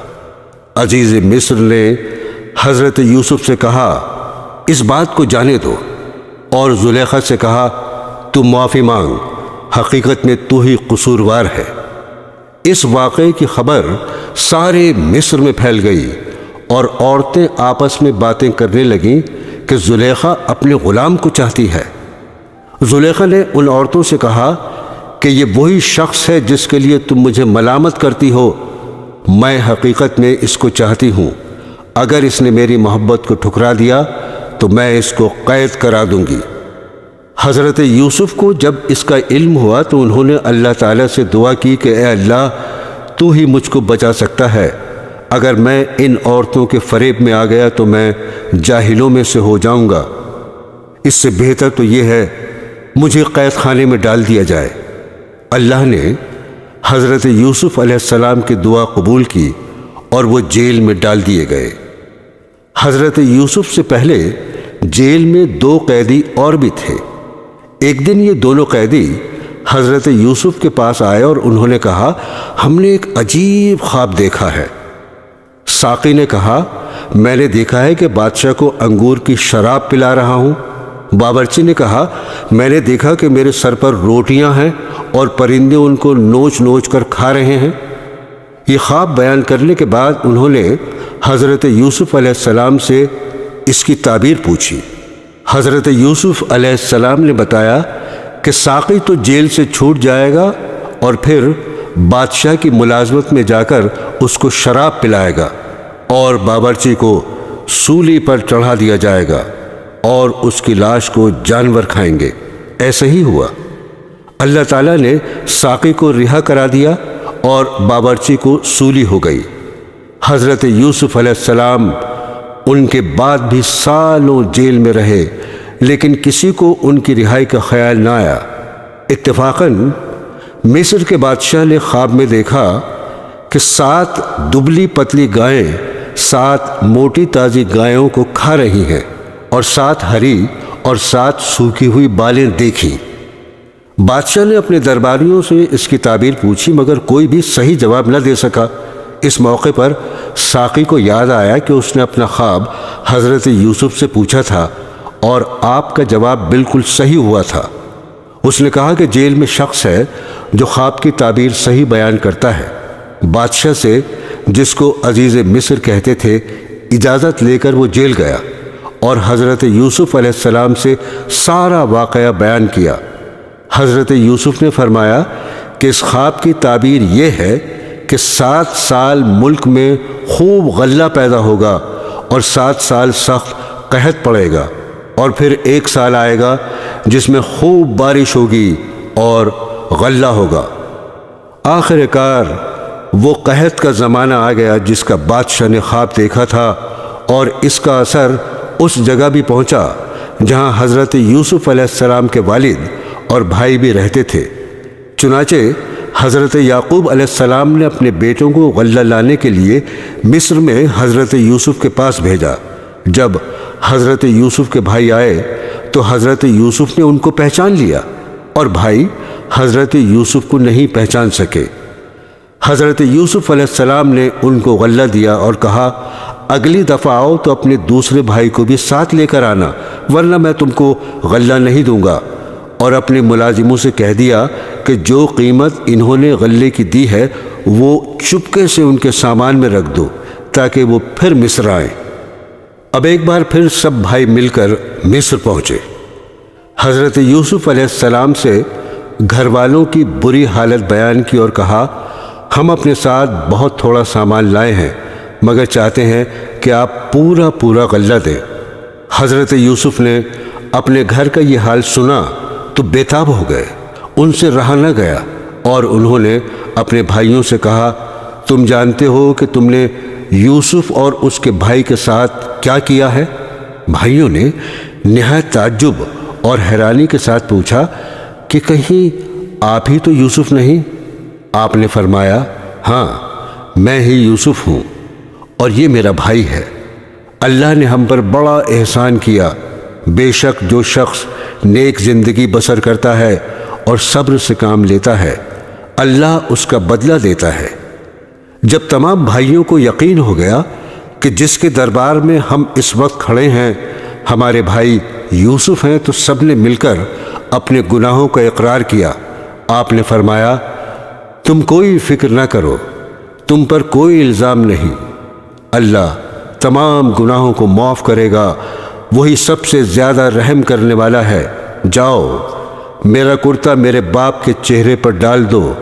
عزیز مصر نے حضرت یوسف سے کہا، اس بات کو جانے دو، اور زلیخا سے کہا، تو معافی مانگ، حقیقت میں تو ہی قصوروار ہے۔ اس واقعے کی خبر سارے مصر میں پھیل گئی اور عورتیں آپس میں باتیں کرنے لگیں کہ زلیخا اپنے غلام کو چاہتی ہے۔ زلیخا نے ان عورتوں سے کہا کہ یہ وہی شخص ہے جس کے لیے تم مجھے ملامت کرتی ہو، میں حقیقت میں اس کو چاہتی ہوں، اگر اس نے میری محبت کو ٹھکرا دیا تو میں اس کو قید کرا دوں گی۔ حضرت یوسف کو جب اس کا علم ہوا تو انہوں نے اللہ تعالیٰ سے دعا کی کہ اے اللہ تو ہی مجھ کو بچا سکتا ہے، اگر میں ان عورتوں کے فریب میں آ گیا تو میں جاہلوں میں سے ہو جاؤں گا، اس سے بہتر تو یہ ہے مجھے قید خانے میں ڈال دیا جائے۔ اللہ نے حضرت یوسف علیہ السلام کی دعا قبول کی اور وہ جیل میں ڈال دیے گئے۔ حضرت یوسف سے پہلے جیل میں 2 قیدی اور بھی تھے۔ ایک دن یہ دونوں قیدی حضرت یوسف کے پاس آئے اور انہوں نے کہا ہم نے ایک عجیب خواب دیکھا ہے۔ ساقی نے کہا میں نے دیکھا ہے کہ بادشاہ کو انگور کی شراب پلا رہا ہوں۔ باورچی نے کہا میں نے دیکھا کہ میرے سر پر روٹیاں ہیں اور پرندے ان کو نوچ نوچ کر کھا رہے ہیں۔ یہ خواب بیان کرنے کے بعد انہوں نے حضرت یوسف علیہ السلام سے اس کی تعبیر پوچھی۔ حضرت یوسف علیہ السلام نے بتایا کہ ساقی تو جیل سے چھوٹ جائے گا اور پھر بادشاہ کی ملازمت میں جا کر اس کو شراب پلائے گا اور باورچی کو سولی پر چڑھا دیا جائے گا اور اس کی لاش کو جانور کھائیں گے۔ ایسا ہی ہوا۔ اللہ تعالیٰ نے ساقی کو رہا کرا دیا اور باورچی کو سولی ہو گئی۔ حضرت یوسف علیہ السلام ان کے بعد بھی سالوں جیل میں رہے لیکن کسی کو ان کی رہائی کا خیال نہ آیا۔ اتفاقاً مصر کے بادشاہ نے خواب میں دیکھا کہ 7 دبلی پتلی گائیں 7 موٹی تازی گایوں کو کھا رہی ہیں اور 7 ہری اور 7 سوکھی ہوئی بالیں دیکھی۔ بادشاہ نے اپنے درباریوں سے اس کی تعبیر پوچھی مگر کوئی بھی صحیح جواب نہ دے سکا۔ اس موقع پر ساقی کو یاد آیا کہ اس نے اپنا خواب حضرت یوسف سے پوچھا تھا اور آپ کا جواب بالکل صحیح ہوا تھا۔ اس نے کہا کہ جیل میں شخص ہے جو خواب کی تعبیر صحیح بیان کرتا ہے۔ بادشاہ سے جس کو عزیز مصر کہتے تھے اجازت لے کر وہ جیل گیا اور حضرت یوسف علیہ السلام سے سارا واقعہ بیان کیا۔ حضرت یوسف نے فرمایا کہ اس خواب کی تعبیر یہ ہے کہ 7 سال ملک میں خوب غلہ پیدا ہوگا اور 7 سال سخت قحط پڑے گا اور پھر 1 سال آئے گا جس میں خوب بارش ہوگی اور غلہ ہوگا۔ آخر کار وہ قحط کا زمانہ آ گیا جس کا بادشاہ نے خواب دیکھا تھا اور اس کا اثر اس جگہ بھی پہنچا جہاں حضرت یوسف علیہ السلام کے والد اور بھائی بھی رہتے تھے۔ چنانچہ حضرت یعقوب علیہ السلام نے اپنے بیٹوں کو غلہ لانے کے لیے مصر میں حضرت یوسف کے پاس بھیجا۔ جب حضرت یوسف کے بھائی آئے تو حضرت یوسف نے ان کو پہچان لیا اور بھائی حضرت یوسف کو نہیں پہچان سکے۔ حضرت یوسف علیہ السلام نے ان کو غلہ دیا اور کہا اگلی دفعہ آؤ تو اپنے دوسرے بھائی کو بھی ساتھ لے کر آنا ورنہ میں تم کو غلہ نہیں دوں گا، اور اپنے ملازموں سے کہہ دیا کہ جو قیمت انہوں نے غلے کی دی ہے وہ چپکے سے ان کے سامان میں رکھ دو تاکہ وہ پھر مصر آئیں۔ اب ایک بار پھر سب بھائی مل کر مصر پہنچے۔ حضرت یوسف علیہ السلام سے گھر والوں کی بری حالت بیان کی اور کہا ہم اپنے ساتھ بہت تھوڑا سامان لائے ہیں مگر چاہتے ہیں کہ آپ پورا غلہ دیں۔ حضرت یوسف نے اپنے گھر کا یہ حال سنا تو بے تاب ہو گئے، ان سے رہا نہ گیا اور انہوں نے اپنے بھائیوں سے کہا تم جانتے ہو کہ تم نے یوسف اور اس کے بھائی کے ساتھ کیا کیا ہے؟ بھائیوں نے نہایت تعجب اور حیرانی کے ساتھ پوچھا کہ کہیں آپ ہی تو یوسف نہیں؟ آپ نے فرمایا ہاں میں ہی یوسف ہوں اور یہ میرا بھائی ہے۔ اللہ نے ہم پر بڑا احسان کیا، بے شک جو شخص نیک زندگی بسر کرتا ہے اور صبر سے کام لیتا ہے اللہ اس کا بدلہ دیتا ہے۔ جب تمام بھائیوں کو یقین ہو گیا کہ جس کے دربار میں ہم اس وقت کھڑے ہیں ہمارے بھائی یوسف ہیں تو سب نے مل کر اپنے گناہوں کا اقرار کیا۔ آپ نے فرمایا تم کوئی فکر نہ کرو، تم پر کوئی الزام نہیں، اللہ تمام گناہوں کو معاف کرے گا، وہی سب سے زیادہ رحم کرنے والا ہے۔ جاؤ میرا کرتا میرے باپ کے چہرے پر ڈال دو،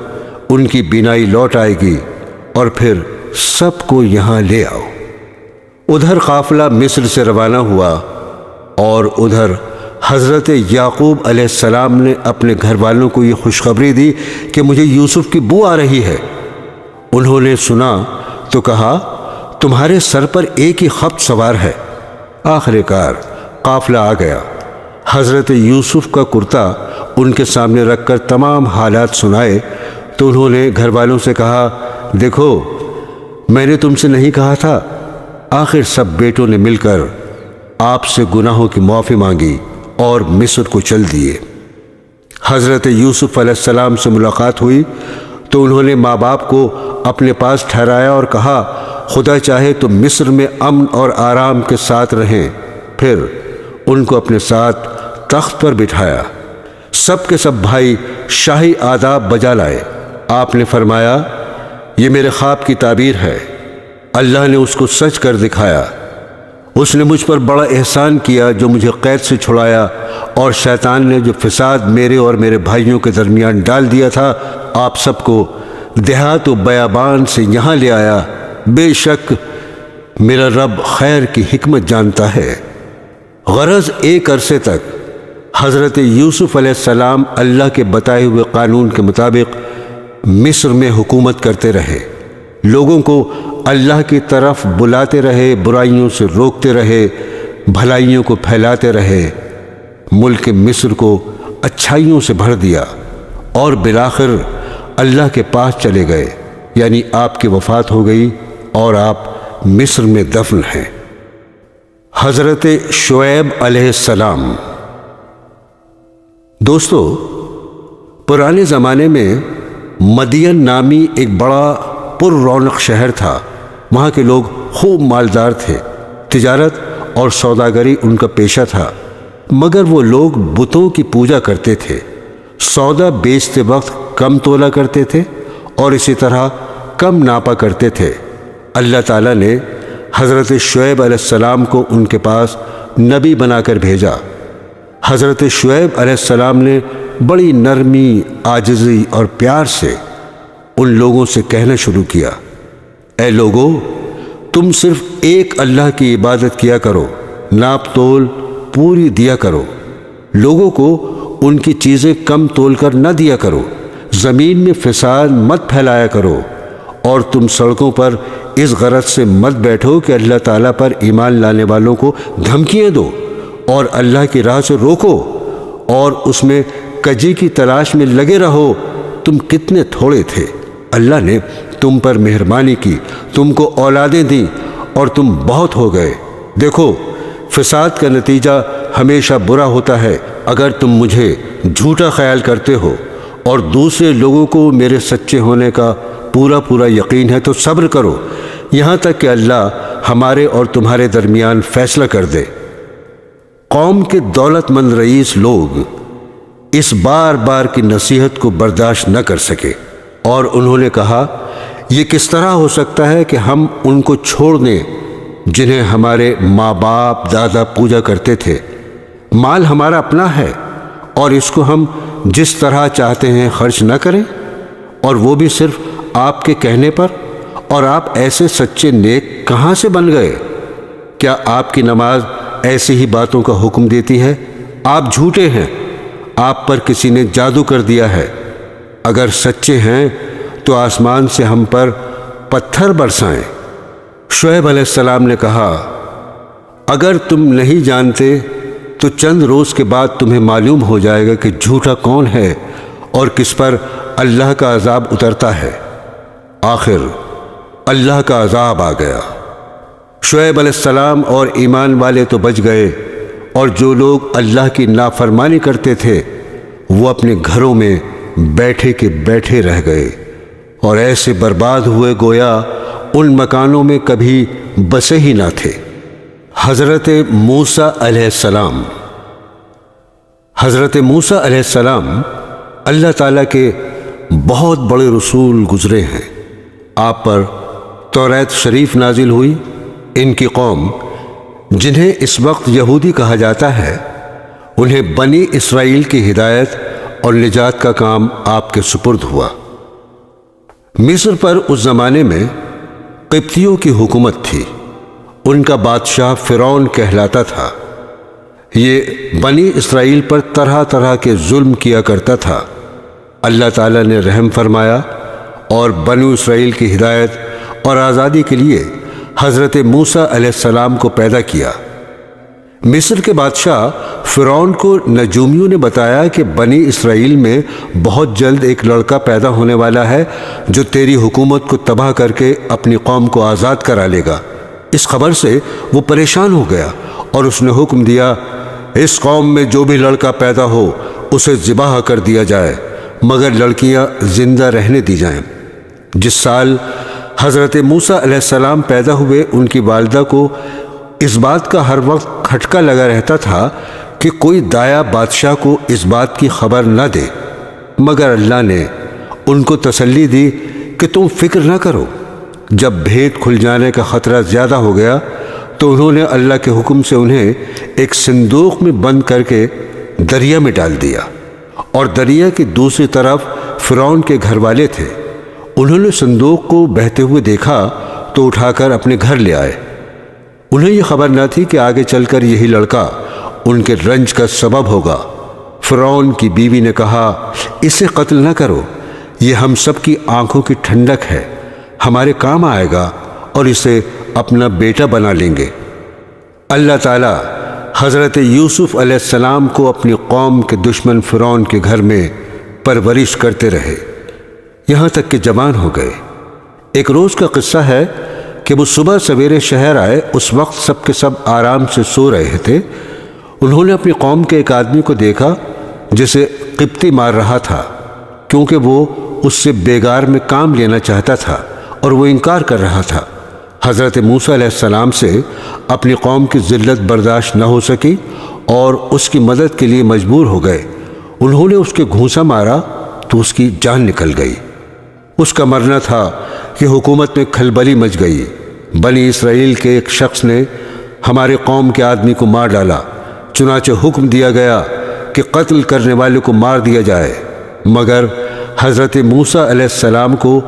ان کی بینائی لوٹ آئے گی اور پھر سب کو یہاں لے آؤ۔ ادھر قافلہ مصر سے روانہ ہوا اور ادھر حضرت یعقوب علیہ السلام نے اپنے گھر والوں کو یہ خوشخبری دی کہ مجھے یوسف کی بو آ رہی ہے۔ انہوں نے سنا تو کہا تمہارے سر پر ایک ہی خبط سوار ہے۔ آخر کار قافلہ آ گیا۔ حضرت یوسف کا کرتا ان کے سامنے رکھ کر تمام حالات سنائے تو انہوں نے گھر والوں سے کہا دیکھو میں نے تم سے نہیں کہا تھا۔ آخر سب بیٹوں نے مل کر آپ سے گناہوں کی معافی مانگی اور مصر کو چل دیے۔ حضرت یوسف علیہ السلام سے ملاقات ہوئی تو انہوں نے ماں باپ کو اپنے پاس ٹھہرایا اور کہا خدا چاہے تو مصر میں امن اور آرام کے ساتھ رہیں۔ پھر ان کو اپنے ساتھ تخت پر بٹھایا۔ سب کے سب بھائی شاہی آداب بجا لائے۔ آپ نے فرمایا یہ میرے خواب کی تعبیر ہے، اللہ نے اس کو سچ کر دکھایا۔ اس نے مجھ پر بڑا احسان کیا جو مجھے قید سے چھڑایا، اور شیطان نے جو فساد میرے اور میرے بھائیوں کے درمیان ڈال دیا تھا آپ سب کو دیہات و بیابان سے یہاں لے آیا۔ بے شک میرا رب خیر کی حکمت جانتا ہے۔ غرض ایک عرصے تک حضرت یوسف علیہ السلام اللہ کے بتائے ہوئے قانون کے مطابق مصر میں حکومت کرتے رہے، لوگوں کو اللہ کی طرف بلاتے رہے، برائیوں سے روکتے رہے، بھلائیوں کو پھیلاتے رہے، ملک مصر کو اچھائیوں سے بھر دیا، اور بالآخر اللہ کے پاس چلے گئے، یعنی آپ کی وفات ہو گئی اور آپ مصر میں دفن ہیں۔ حضرت شعیب علیہ السلام۔ دوستو، پرانے زمانے میں مدین نامی ایک بڑا پر رونق شہر تھا۔ وہاں کے لوگ خوب مالدار تھے، تجارت اور سوداگری ان کا پیشہ تھا، مگر وہ لوگ بتوں کی پوجا کرتے تھے، سودا بیچتے وقت کم تولا کرتے تھے اور اسی طرح کم ناپا کرتے تھے۔ اللہ تعالیٰ نے حضرت شعیب علیہ السلام کو ان کے پاس نبی بنا کر بھیجا۔ حضرت شعیب علیہ السلام نے بڑی نرمی، عاجزی اور پیار سے ان لوگوں سے کہنا شروع کیا، اے لوگو، تم صرف ایک اللہ کی عبادت کیا کرو، ناپ تول پوری دیا کرو، لوگوں کو ان کی چیزیں کم تول کر نہ دیا کرو، زمین میں فساد مت پھیلایا کرو، اور تم سڑکوں پر اس غرض سے مت بیٹھو کہ اللہ تعالیٰ پر ایمان لانے والوں کو دھمکیاں دو اور اللہ کی راہ سے روکو، اور اس میں کجی کی تلاش میں لگے رہو۔ تم کتنے تھوڑے تھے، اللہ نے تم پر مہربانی کی، تم کو اولادیں دیں اور تم بہت ہو گئے۔ دیکھو، فساد کا نتیجہ ہمیشہ برا ہوتا ہے۔ اگر تم مجھے جھوٹا خیال کرتے ہو اور دوسرے لوگوں کو میرے سچے ہونے کا پورا یقین ہے تو صبر کرو، یہاں تک کہ اللہ ہمارے اور تمہارے درمیان فیصلہ کر دے۔ قوم کے دولت مند رئیس لوگ اس بار بار کی نصیحت کو برداشت نہ کر سکے، اور انہوں نے کہا یہ کس طرح ہو سکتا ہے کہ ہم ان کو چھوڑ دیں جنہیں ہمارے ماں باپ دادا پوجا کرتے تھے؟ مال ہمارا اپنا ہے اور اس کو ہم جس طرح چاہتے ہیں خرچ نہ کریں، اور وہ بھی صرف آپ کے کہنے پر؟ اور آپ ایسے سچے نیک کہاں سے بن گئے؟ کیا آپ کی نماز ایسی ہی باتوں کا حکم دیتی ہے؟ آپ جھوٹے ہیں، آپ پر کسی نے جادو کر دیا ہے۔ اگر سچے ہیں تو آسمان سے ہم پر پتھر برسائیں۔ شعیب علیہ السلام نے کہا اگر تم نہیں جانتے تو چند روز کے بعد تمہیں معلوم ہو جائے گا کہ جھوٹا کون ہے اور کس پر اللہ کا عذاب اترتا ہے۔ آخر اللہ کا عذاب آ گیا۔ شعیب علیہ السلام اور ایمان والے تو بچ گئے، اور جو لوگ اللہ کی نافرمانی کرتے تھے وہ اپنے گھروں میں بیٹھے کے بیٹھے رہ گئے، اور ایسے برباد ہوئے گویا ان مکانوں میں کبھی بسے ہی نہ تھے۔ حضرت موسیٰ علیہ السلام۔ حضرت موسیٰ علیہ السلام اللہ تعالیٰ کے بہت بڑے رسول گزرے ہیں۔ آپ پر توریت شریف نازل ہوئی۔ ان کی قوم جنہیں اس وقت یہودی کہا جاتا ہے، انہیں بنی اسرائیل کی ہدایت اور نجات کا کام آپ کے سپرد ہوا۔ مصر پر اس زمانے میں قبطیوں کی حکومت تھی۔ ان کا بادشاہ فرعون کہلاتا تھا۔ یہ بنی اسرائیل پر طرح طرح کے ظلم کیا کرتا تھا۔ اللہ تعالیٰ نے رحم فرمایا اور بنو اسرائیل کی ہدایت اور آزادی کے لیے حضرت موسیٰ علیہ السلام کو پیدا کیا۔ مصر کے بادشاہ فرعون کو نجومیوں نے بتایا کہ بنی اسرائیل میں بہت جلد ایک لڑکا پیدا ہونے والا ہے جو تیری حکومت کو تباہ کر کے اپنی قوم کو آزاد کرا لے گا۔ اس خبر سے وہ پریشان ہو گیا اور اس نے حکم دیا، اس قوم میں جو بھی لڑکا پیدا ہو اسے ذبح کر دیا جائے، مگر لڑکیاں زندہ رہنے دی جائیں۔ جس سال حضرت موسیٰ علیہ السلام پیدا ہوئے، ان کی والدہ کو اس بات کا ہر وقت کھٹکا لگا رہتا تھا کہ کوئی دایا بادشاہ کو اس بات کی خبر نہ دے، مگر اللہ نے ان کو تسلی دی کہ تم فکر نہ کرو۔ جب بھید کھل جانے کا خطرہ زیادہ ہو گیا تو انہوں نے اللہ کے حکم سے انہیں ایک صندوق میں بند کر کے دریا میں ڈال دیا، اور دریا کی دوسری طرف فرعون کے گھر والے تھے۔ انہوں نے صندوق کو بہتے ہوئے دیکھا تو اٹھا کر اپنے گھر لے آئے۔ انہیں یہ خبر نہ تھی کہ آگے چل کر یہی لڑکا ان کے رنج کا سبب ہوگا۔ فرعون کی بیوی نے کہا، اسے قتل نہ کرو، یہ ہم سب کی آنکھوں کی ٹھنڈک ہے، ہمارے کام آئے گا اور اسے اپنا بیٹا بنا لیں گے۔ اللہ تعالیٰ حضرت یوسف علیہ السلام کو اپنی قوم کے دشمن فرعون کے گھر میں پرورش کرتے رہے، یہاں تک کہ جوان ہو گئے۔ ایک روز کا قصہ ہے کہ وہ صبح سویرے شہر آئے، اس وقت سب کے سب آرام سے سو رہے تھے۔ انہوں نے اپنی قوم کے ایک آدمی کو دیکھا جسے قبطی مار رہا تھا، کیونکہ وہ اس سے بیگار میں کام لینا چاہتا تھا اور وہ انکار کر رہا تھا۔ حضرت موسیٰ علیہ السلام سے اپنی قوم کی ذلت برداشت نہ ہو سکی اور اس کی مدد کے لیے مجبور ہو گئے۔ انہوں نے اس کے گھونسا مارا تو اس کی جان نکل گئی۔ اس کا مرنا تھا کہ حکومت میں کھلبلی مچ گئی۔ بنی اسرائیل کے ایک شخص نے ہمارے قوم کے آدمی کو مار ڈالا، چنانچہ حکم دیا گیا کہ قتل کرنے والے کو مار دیا جائے، مگر حضرت موسیٰ علیہ السلام کو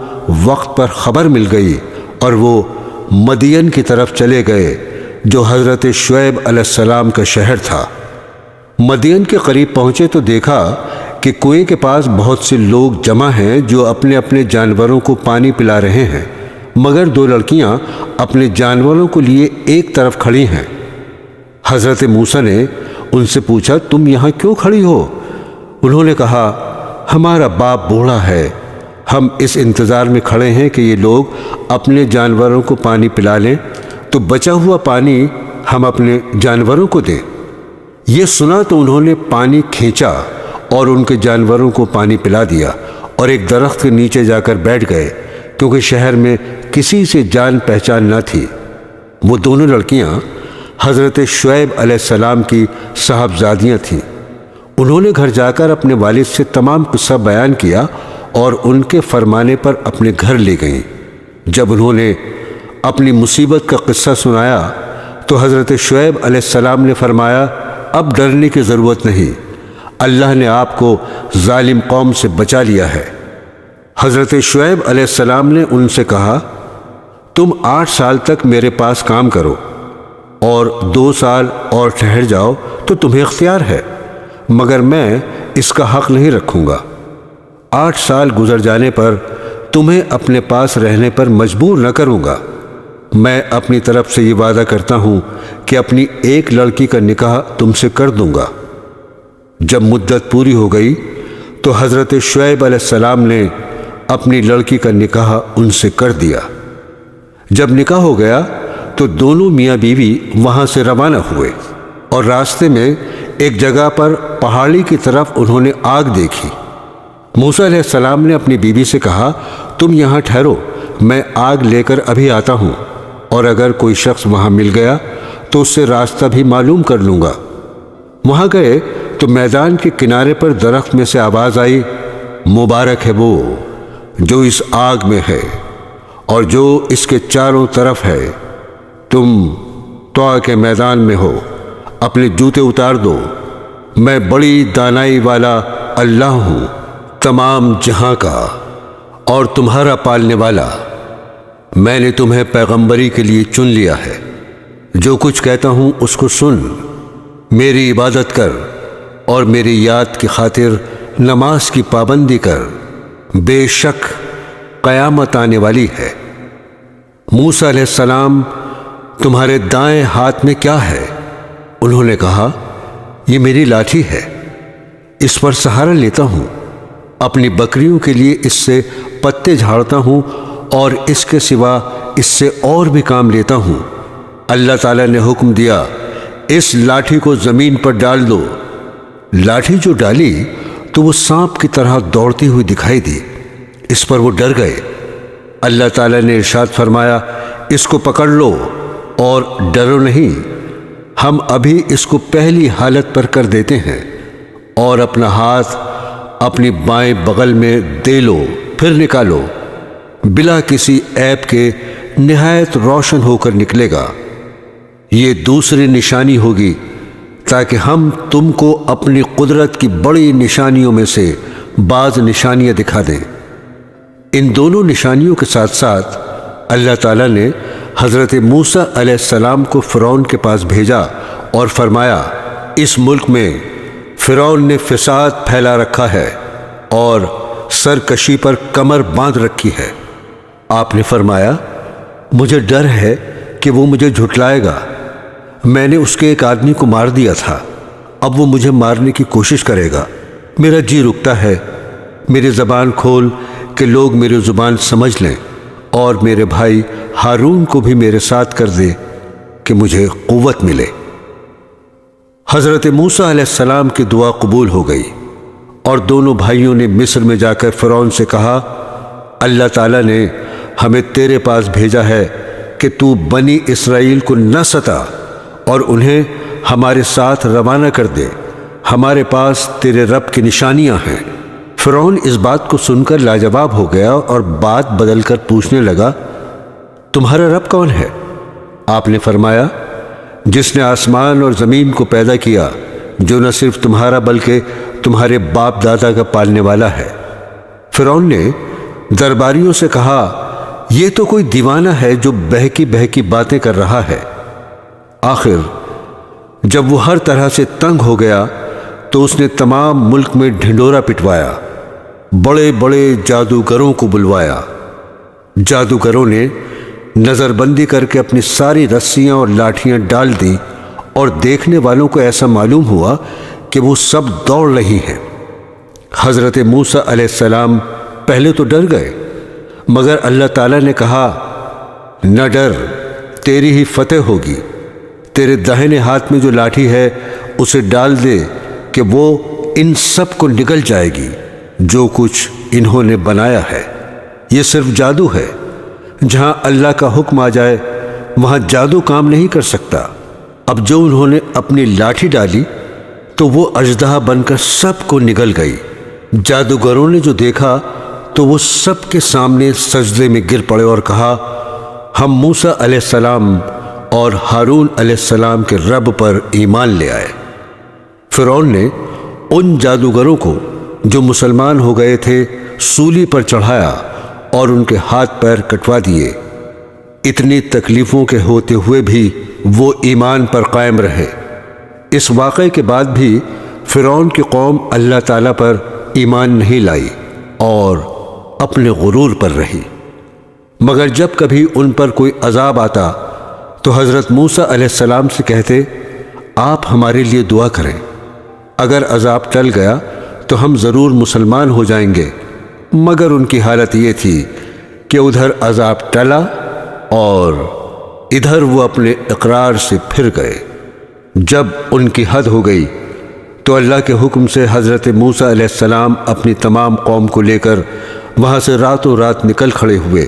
وقت پر خبر مل گئی اور وہ مدین کی طرف چلے گئے جو حضرت شعیب علیہ السلام کا شہر تھا۔ مدین کے قریب پہنچے تو دیکھا کہ کنویں کے پاس بہت سے لوگ جمع ہیں جو اپنے اپنے جانوروں کو پانی پلا رہے ہیں، مگر دو لڑکیاں اپنے جانوروں کو لیے ایک طرف کھڑی ہیں۔ حضرت موسیٰ نے ان سے پوچھا، تم یہاں کیوں کھڑی ہو؟ انہوں نے کہا، ہمارا باپ بوڑھا ہے، ہم اس انتظار میں کھڑے ہیں کہ یہ لوگ اپنے جانوروں کو پانی پلا لیں تو بچا ہوا پانی ہم اپنے جانوروں کو دیں۔ یہ سنا تو انہوں نے پانی کھینچا اور ان کے جانوروں کو پانی پلا دیا اور ایک درخت کے نیچے جا کر بیٹھ گئے، کیونکہ شہر میں کسی سے جان پہچان نہ تھی۔ وہ دونوں لڑکیاں حضرت شعیب علیہ السلام کی صاحبزادیاں تھیں۔ انہوں نے گھر جا کر اپنے والد سے تمام قصہ بیان کیا اور ان کے فرمانے پر اپنے گھر لے گئیں۔ جب انہوں نے اپنی مصیبت کا قصہ سنایا تو حضرت شعیب علیہ السلام نے فرمایا، اب ڈرنے کی ضرورت نہیں، اللہ نے آپ کو ظالم قوم سے بچا لیا ہے۔ حضرت شعیب علیہ السلام نے ان سے کہا، تم 8 سال تک میرے پاس کام کرو اور 2 سال اور ٹھہر جاؤ تو تمہیں اختیار ہے، مگر میں اس کا حق نہیں رکھوں گا۔ 8 سال گزر جانے پر تمہیں اپنے پاس رہنے پر مجبور نہ کروں گا۔ میں اپنی طرف سے یہ وعدہ کرتا ہوں کہ اپنی ایک لڑکی کا نکاح تم سے کر دوں گا۔ جب مدت پوری ہو گئی تو حضرت شعیب علیہ السلام نے اپنی لڑکی کا نکاح ان سے کر دیا۔ جب نکاح ہو گیا تو دونوں میاں بیوی وہاں سے روانہ ہوئے اور راستے میں ایک جگہ پر پہاڑی کی طرف انہوں نے آگ دیکھی۔ موسیٰ علیہ السلام نے اپنی بیوی سے کہا، تم یہاں ٹھہرو، میں آگ لے کر ابھی آتا ہوں، اور اگر کوئی شخص وہاں مل گیا تو اس سے راستہ بھی معلوم کر لوں گا۔ وہاں گئے تو میدان کے کنارے پر درخت میں سے آواز آئی، مبارک ہے وہ جو اس آگ میں ہے اور جو اس کے چاروں طرف ہے۔ تم طوع کے میدان میں ہو، اپنے جوتے اتار دو، میں بڑی دانائی والا اللہ ہوں، تمام جہاں کا اور تمہارا پالنے والا۔ میں نے تمہیں پیغمبری کے لیے چن لیا ہے، جو کچھ کہتا ہوں اس کو سن، میری عبادت کر اور میری یاد کی خاطر نماز کی پابندی کر، بے شک قیامت آنے والی ہے۔ موسیٰ علیہ السلام، تمہارے دائیں ہاتھ میں کیا ہے؟ انہوں نے کہا، یہ میری لاٹھی ہے، اس پر سہارا لیتا ہوں، اپنی بکریوں کے لیے اس سے پتے جھاڑتا ہوں اور اس کے سوا اس سے اور بھی کام لیتا ہوں۔ اللہ تعالیٰ نے حکم دیا، اس لاٹھی کو زمین پر ڈال دو۔ لاٹھی جو ڈالی تو وہ سانپ کی طرح دوڑتی ہوئی دکھائی دی۔ اس پر وہ ڈر گئے۔ اللہ تعالیٰ نے ارشاد فرمایا، اس کو پکڑ لو اور ڈرو نہیں، ہم ابھی اس کو پہلی حالت پر کر دیتے ہیں، اور اپنا ہاتھ اپنی بائیں بغل میں دے لو، پھر نکالو، بلا کسی عیب کے نہایت روشن ہو کر نکلے گا۔ یہ دوسری نشانی ہوگی تاکہ ہم تم کو اپنی قدرت کی بڑی نشانیوں میں سے بعض نشانیاں دکھا دیں۔ ان دونوں نشانیوں کے ساتھ ساتھ اللہ تعالیٰ نے حضرت موسیٰ علیہ السلام کو فرعون کے پاس بھیجا اور فرمایا، اس ملک میں فرعون نے فساد پھیلا رکھا ہے اور سرکشی پر کمر باندھ رکھی ہے۔ آپ نے فرمایا، مجھے ڈر ہے کہ وہ مجھے جھٹلائے گا۔ میں نے اس کے ایک آدمی کو مار دیا تھا، اب وہ مجھے مارنے کی کوشش کرے گا۔ میرا جی رکتا ہے، میری زبان کھول کہ لوگ میری زبان سمجھ لیں، اور میرے بھائی ہارون کو بھی میرے ساتھ کر دے کہ مجھے قوت ملے۔ حضرت موسیٰ علیہ السلام کی دعا قبول ہو گئی، اور دونوں بھائیوں نے مصر میں جا کر فرعون سے کہا، اللہ تعالیٰ نے ہمیں تیرے پاس بھیجا ہے کہ تو بنی اسرائیل کو نہ ستا اور انہیں ہمارے ساتھ روانہ کر دے، ہمارے پاس تیرے رب کی نشانیاں ہیں۔ فرعون اس بات کو سن کر لاجواب ہو گیا اور بات بدل کر پوچھنے لگا، تمہارا رب کون ہے؟ آپ نے فرمایا، جس نے آسمان اور زمین کو پیدا کیا، جو نہ صرف تمہارا بلکہ تمہارے باپ دادا کا پالنے والا ہے۔ فرعون نے درباریوں سے کہا، یہ تو کوئی دیوانہ ہے جو بہکی بہکی باتیں کر رہا ہے۔ آخر جب وہ ہر طرح سے تنگ ہو گیا تو اس نے تمام ملک میں ڈھنڈورا پٹوایا، بڑے بڑے جادوگروں کو بلوایا۔ جادوگروں نے نظر بندی کر کے اپنی ساری رسیاں اور لاٹھیاں ڈال دیں، اور دیکھنے والوں کو ایسا معلوم ہوا کہ وہ سب دوڑ رہی ہیں۔ حضرت موسیٰ علیہ السلام پہلے تو ڈر گئے، مگر اللہ تعالیٰ نے کہا، نہ ڈر، تیری ہی فتح ہوگی۔ تیرے داہنے ہاتھ میں جو لاٹھی ہے اسے ڈال دے کہ وہ ان سب کو نگل جائے گی جو کچھ انہوں نے بنایا ہے۔ یہ صرف جادو ہے، جہاں اللہ کا حکم آ جائے وہاں جادو کام نہیں کر سکتا۔ اب جو انہوں نے اپنی لاٹھی ڈالی تو وہ اژدہا بن کر سب کو نگل گئی۔ جادوگروں نے جو دیکھا تو وہ سب کے سامنے سجدے میں گر پڑے اور کہا، ہم موسیٰ علیہ السلام اور ہارون علیہ السلام کے رب پر ایمان لے آئے۔ فرعون نے ان جادوگروں کو جو مسلمان ہو گئے تھے سولی پر چڑھایا اور ان کے ہاتھ پیر کٹوا دیے۔ اتنی تکلیفوں کے ہوتے ہوئے بھی وہ ایمان پر قائم رہے۔ اس واقعے کے بعد بھی فرعون کی قوم اللہ تعالیٰ پر ایمان نہیں لائی اور اپنے غرور پر رہی۔ مگر جب کبھی ان پر کوئی عذاب آتا تو حضرت موسیٰ علیہ السلام سے کہتے، آپ ہمارے لیے دعا کریں، اگر عذاب ٹل گیا تو ہم ضرور مسلمان ہو جائیں گے۔ مگر ان کی حالت یہ تھی کہ ادھر عذاب ٹلا اور ادھر وہ اپنے اقرار سے پھر گئے۔ جب ان کی حد ہو گئی تو اللہ کے حکم سے حضرت موسیٰ علیہ السلام اپنی تمام قوم کو لے کر وہاں سے راتوں رات نکل کھڑے ہوئے۔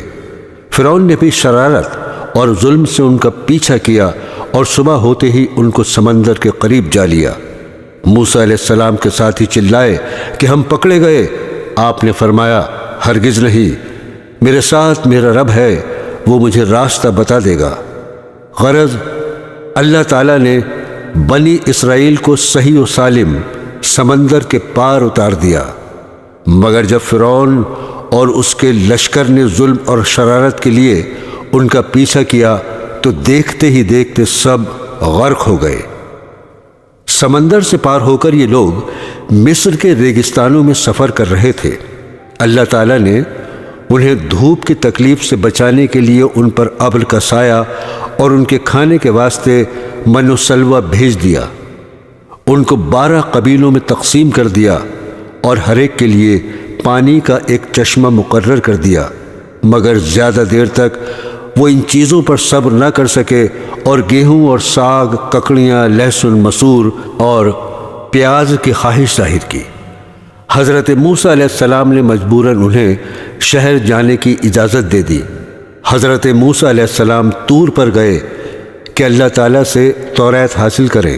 فرعون نے بھی شرارت اور ظلم سے ان کا پیچھا کیا اور صبح ہوتے ہی ان کو سمندر کے قریب جا لیا۔ موسیٰ علیہ السلام کے ساتھی چلائے کہ ہم پکڑے گئے۔ آپ نے فرمایا، ہرگز نہیں، میرے ساتھ میرا رب ہے، وہ مجھے راستہ بتا دے گا۔ غرض اللہ تعالیٰ نے بنی اسرائیل کو صحیح و سالم سمندر کے پار اتار دیا، مگر جب فرعون اور اس کے لشکر نے ظلم اور شرارت کے لیے ان کا پیچھا کیا تو دیکھتے ہی دیکھتے سب غرق ہو گئے۔ سمندر سے پار ہو کر یہ لوگ مصر کے ریگستانوں میں سفر کر رہے تھے۔ اللہ تعالیٰ نے انہیں دھوپ کی تکلیف سے بچانے کے لیے ان پر ابر کا سایہ اور ان کے کھانے کے واسطے من و سلوہ بھیج دیا۔ ان کو 12 قبیلوں میں تقسیم کر دیا اور ہر ایک کے لیے پانی کا ایک چشمہ مقرر کر دیا، مگر زیادہ دیر تک وہ ان چیزوں پر صبر نہ کر سکے اور گیہوں اور ساگ، ککڑیاں، لہسن، مسور اور پیاز کی خواہش ظاہر کی۔ حضرت موسیٰ علیہ السلام نے مجبوراً انہیں شہر جانے کی اجازت دے دی۔ حضرت موسیٰ علیہ السلام طور پر گئے کہ اللہ تعالیٰ سے توریت حاصل کریں۔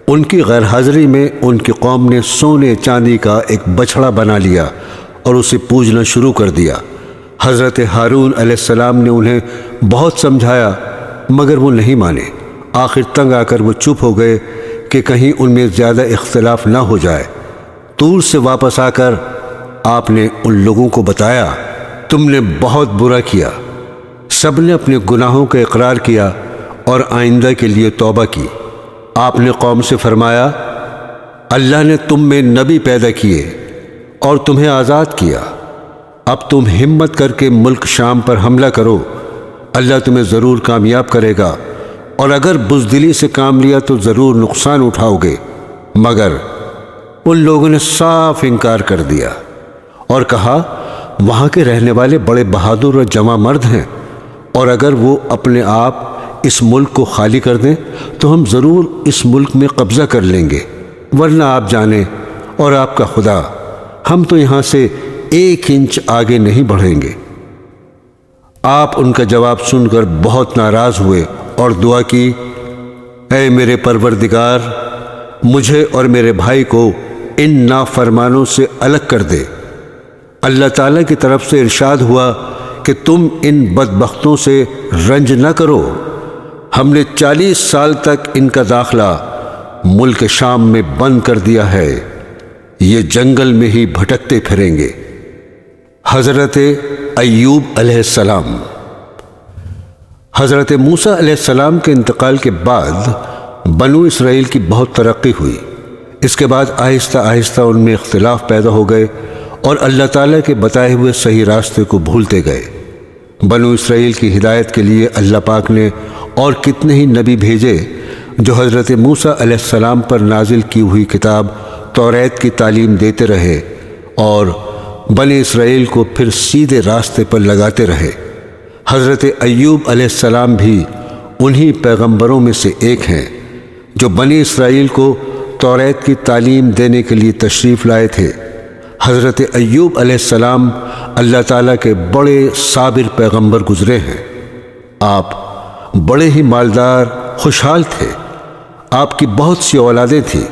ان کی غیر حاضری میں ان کی قوم نے سونے چاندی کا ایک بچھڑا بنا لیا اور اسے پوجنا شروع کر دیا۔ حضرت ہارون علیہ السلام نے انہیں بہت سمجھایا مگر وہ نہیں مانے۔ آخر تنگ آ کر وہ چپ ہو گئے کہ کہیں ان میں زیادہ اختلاف نہ ہو جائے۔ طور سے واپس آ کر آپ نے ان لوگوں کو بتایا، تم نے بہت برا کیا۔ سب نے اپنے گناہوں کا اقرار کیا اور آئندہ کے لیے توبہ کی۔ آپ نے قوم سے فرمایا، اللہ نے تم میں نبی پیدا کیے اور تمہیں آزاد کیا۔ اب تم ہمت کر کے ملک شام پر حملہ کرو، اللہ تمہیں ضرور کامیاب کرے گا، اور اگر بزدلی سے کام لیا تو ضرور نقصان اٹھاؤ گے۔ مگر ان لوگوں نے صاف انکار کر دیا اور کہا، وہاں کے رہنے والے بڑے بہادر اور جواں مرد ہیں، اور اگر وہ اپنے آپ اس ملک کو خالی کر دیں تو ہم ضرور اس ملک میں قبضہ کر لیں گے، ورنہ آپ جانیں اور آپ کا خدا، ہم تو یہاں سے 1 انچ آگے نہیں بڑھیں گے۔ آپ ان کا جواب سن کر بہت ناراض ہوئے اور دعا کی، اے میرے پروردگار، مجھے اور میرے بھائی کو ان نافرمانوں سے الگ کر دے۔ اللہ تعالیٰ کی طرف سے ارشاد ہوا کہ تم ان بدبختوں سے رنج نہ کرو، ہم نے 40 سال تک ان کا داخلہ ملک شام میں بند کر دیا ہے، یہ جنگل میں ہی بھٹکتے پھریں گے۔ حضرت ایوب علیہ السلام۔ حضرت موسیٰ علیہ السلام کے انتقال کے بعد بنو اسرائیل کی بہت ترقی ہوئی۔ اس کے بعد آہستہ آہستہ ان میں اختلاف پیدا ہو گئے اور اللہ تعالیٰ کے بتائے ہوئے صحیح راستے کو بھولتے گئے۔ بنو اسرائیل کی ہدایت کے لیے اللہ پاک نے اور کتنے ہی نبی بھیجے جو حضرت موسیٰ علیہ السلام پر نازل کی ہوئی کتاب توریت کی تعلیم دیتے رہے اور بنی اسرائیل کو پھر سیدھے راستے پر لگاتے رہے۔ حضرت ایوب علیہ السلام بھی انہی پیغمبروں میں سے ایک ہیں جو بنی اسرائیل کو توریت کی تعلیم دینے کے لیے تشریف لائے تھے۔ حضرت ایوب علیہ السلام اللہ تعالیٰ کے بڑے صابر پیغمبر گزرے ہیں۔ آپ بڑے ہی مالدار، خوشحال تھے۔ آپ کی بہت سی اولادیں تھیں۔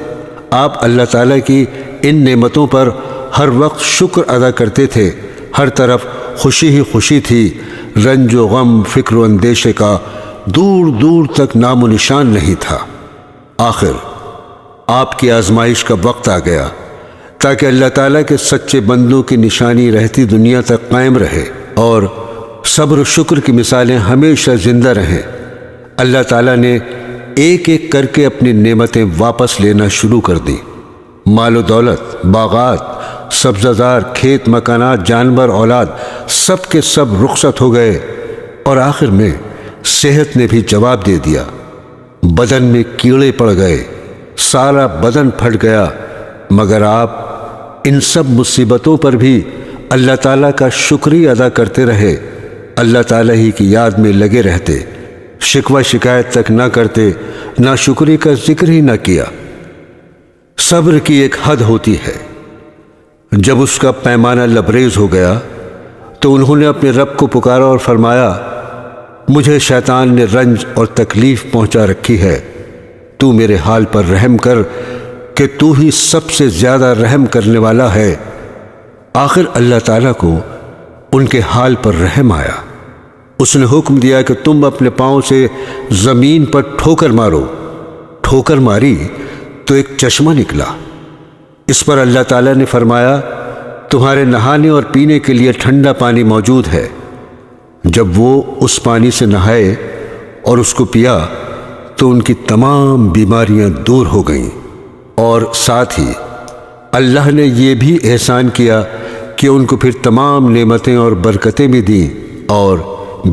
آپ اللہ تعالیٰ کی ان نعمتوں پر ہر وقت شکر ادا کرتے تھے۔ ہر طرف خوشی ہی خوشی تھی، رنج و غم، فکر و اندیشے کا دور دور تک نام و نشان نہیں تھا۔ آخر آپ کی آزمائش کا وقت آ گیا تاکہ اللہ تعالیٰ کے سچے بندوں کی نشانی رہتی دنیا تک قائم رہے اور صبر و شکر کی مثالیں ہمیشہ زندہ رہیں۔ اللہ تعالیٰ نے ایک ایک کر کے اپنی نعمتیں واپس لینا شروع کر دیں۔ مال و دولت، باغات، سبزہ زار، کھیت مکانات، جانور، اولاد، سب کے سب رخصت ہو گئے، اور آخر میں صحت نے بھی جواب دے دیا۔ بدن میں کیڑے پڑ گئے، سارا بدن پھٹ گیا، مگر آپ ان سب مصیبتوں پر بھی اللہ تعالیٰ کا شکریہ ادا کرتے رہے، اللہ تعالیٰ ہی کی یاد میں لگے رہتے، شکوہ شکایت تک نہ کرتے، نہ شکری کا ذکر ہی نہ کیا۔ صبر کی ایک حد ہوتی ہے، جب اس کا پیمانہ لبریز ہو گیا تو انہوں نے اپنے رب کو پکارا اور فرمایا، مجھے شیطان نے رنج اور تکلیف پہنچا رکھی ہے، تو میرے حال پر رحم کر کہ تو ہی سب سے زیادہ رحم کرنے والا ہے۔ آخر اللہ تعالیٰ کو ان کے حال پر رحم آیا۔ اس نے حکم دیا کہ تم اپنے پاؤں سے زمین پر ٹھوکر مارو۔ ٹھوکر ماری تو ایک چشمہ نکلا۔ اس پر اللہ تعالیٰ نے فرمایا، تمہارے نہانے اور پینے کے لیے ٹھنڈا پانی موجود ہے۔ جب وہ اس پانی سے نہائے اور اس کو پیا تو ان کی تمام بیماریاں دور ہو گئیں۔ اور ساتھ ہی اللہ نے یہ بھی احسان کیا کہ ان کو پھر تمام نعمتیں اور برکتیں بھی دیں اور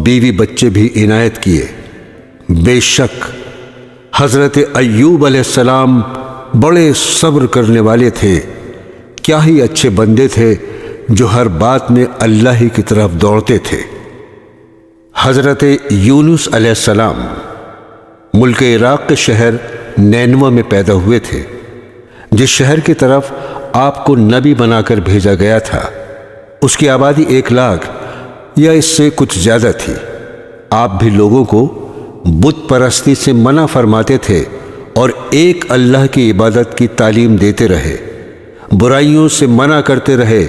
بیوی بچے بھی عنایت کیے۔ بے شک حضرت ایوب علیہ السلام بڑے صبر کرنے والے تھے، کیا ہی اچھے بندے تھے جو ہر بات میں اللہ ہی کی طرف دوڑتے تھے۔ حضرت یونس علیہ السلام ملک عراق کے شہر نینوہ میں پیدا ہوئے تھے، جس شہر کی طرف آپ کو نبی بنا کر بھیجا گیا تھا۔ اس کی آبادی 1,00,000 یا اس سے کچھ زیادہ تھی۔ آپ بھی لوگوں کو بت پرستی سے منع فرماتے تھے اور ایک اللہ کی عبادت کی تعلیم دیتے رہے، برائیوں سے منع کرتے رہے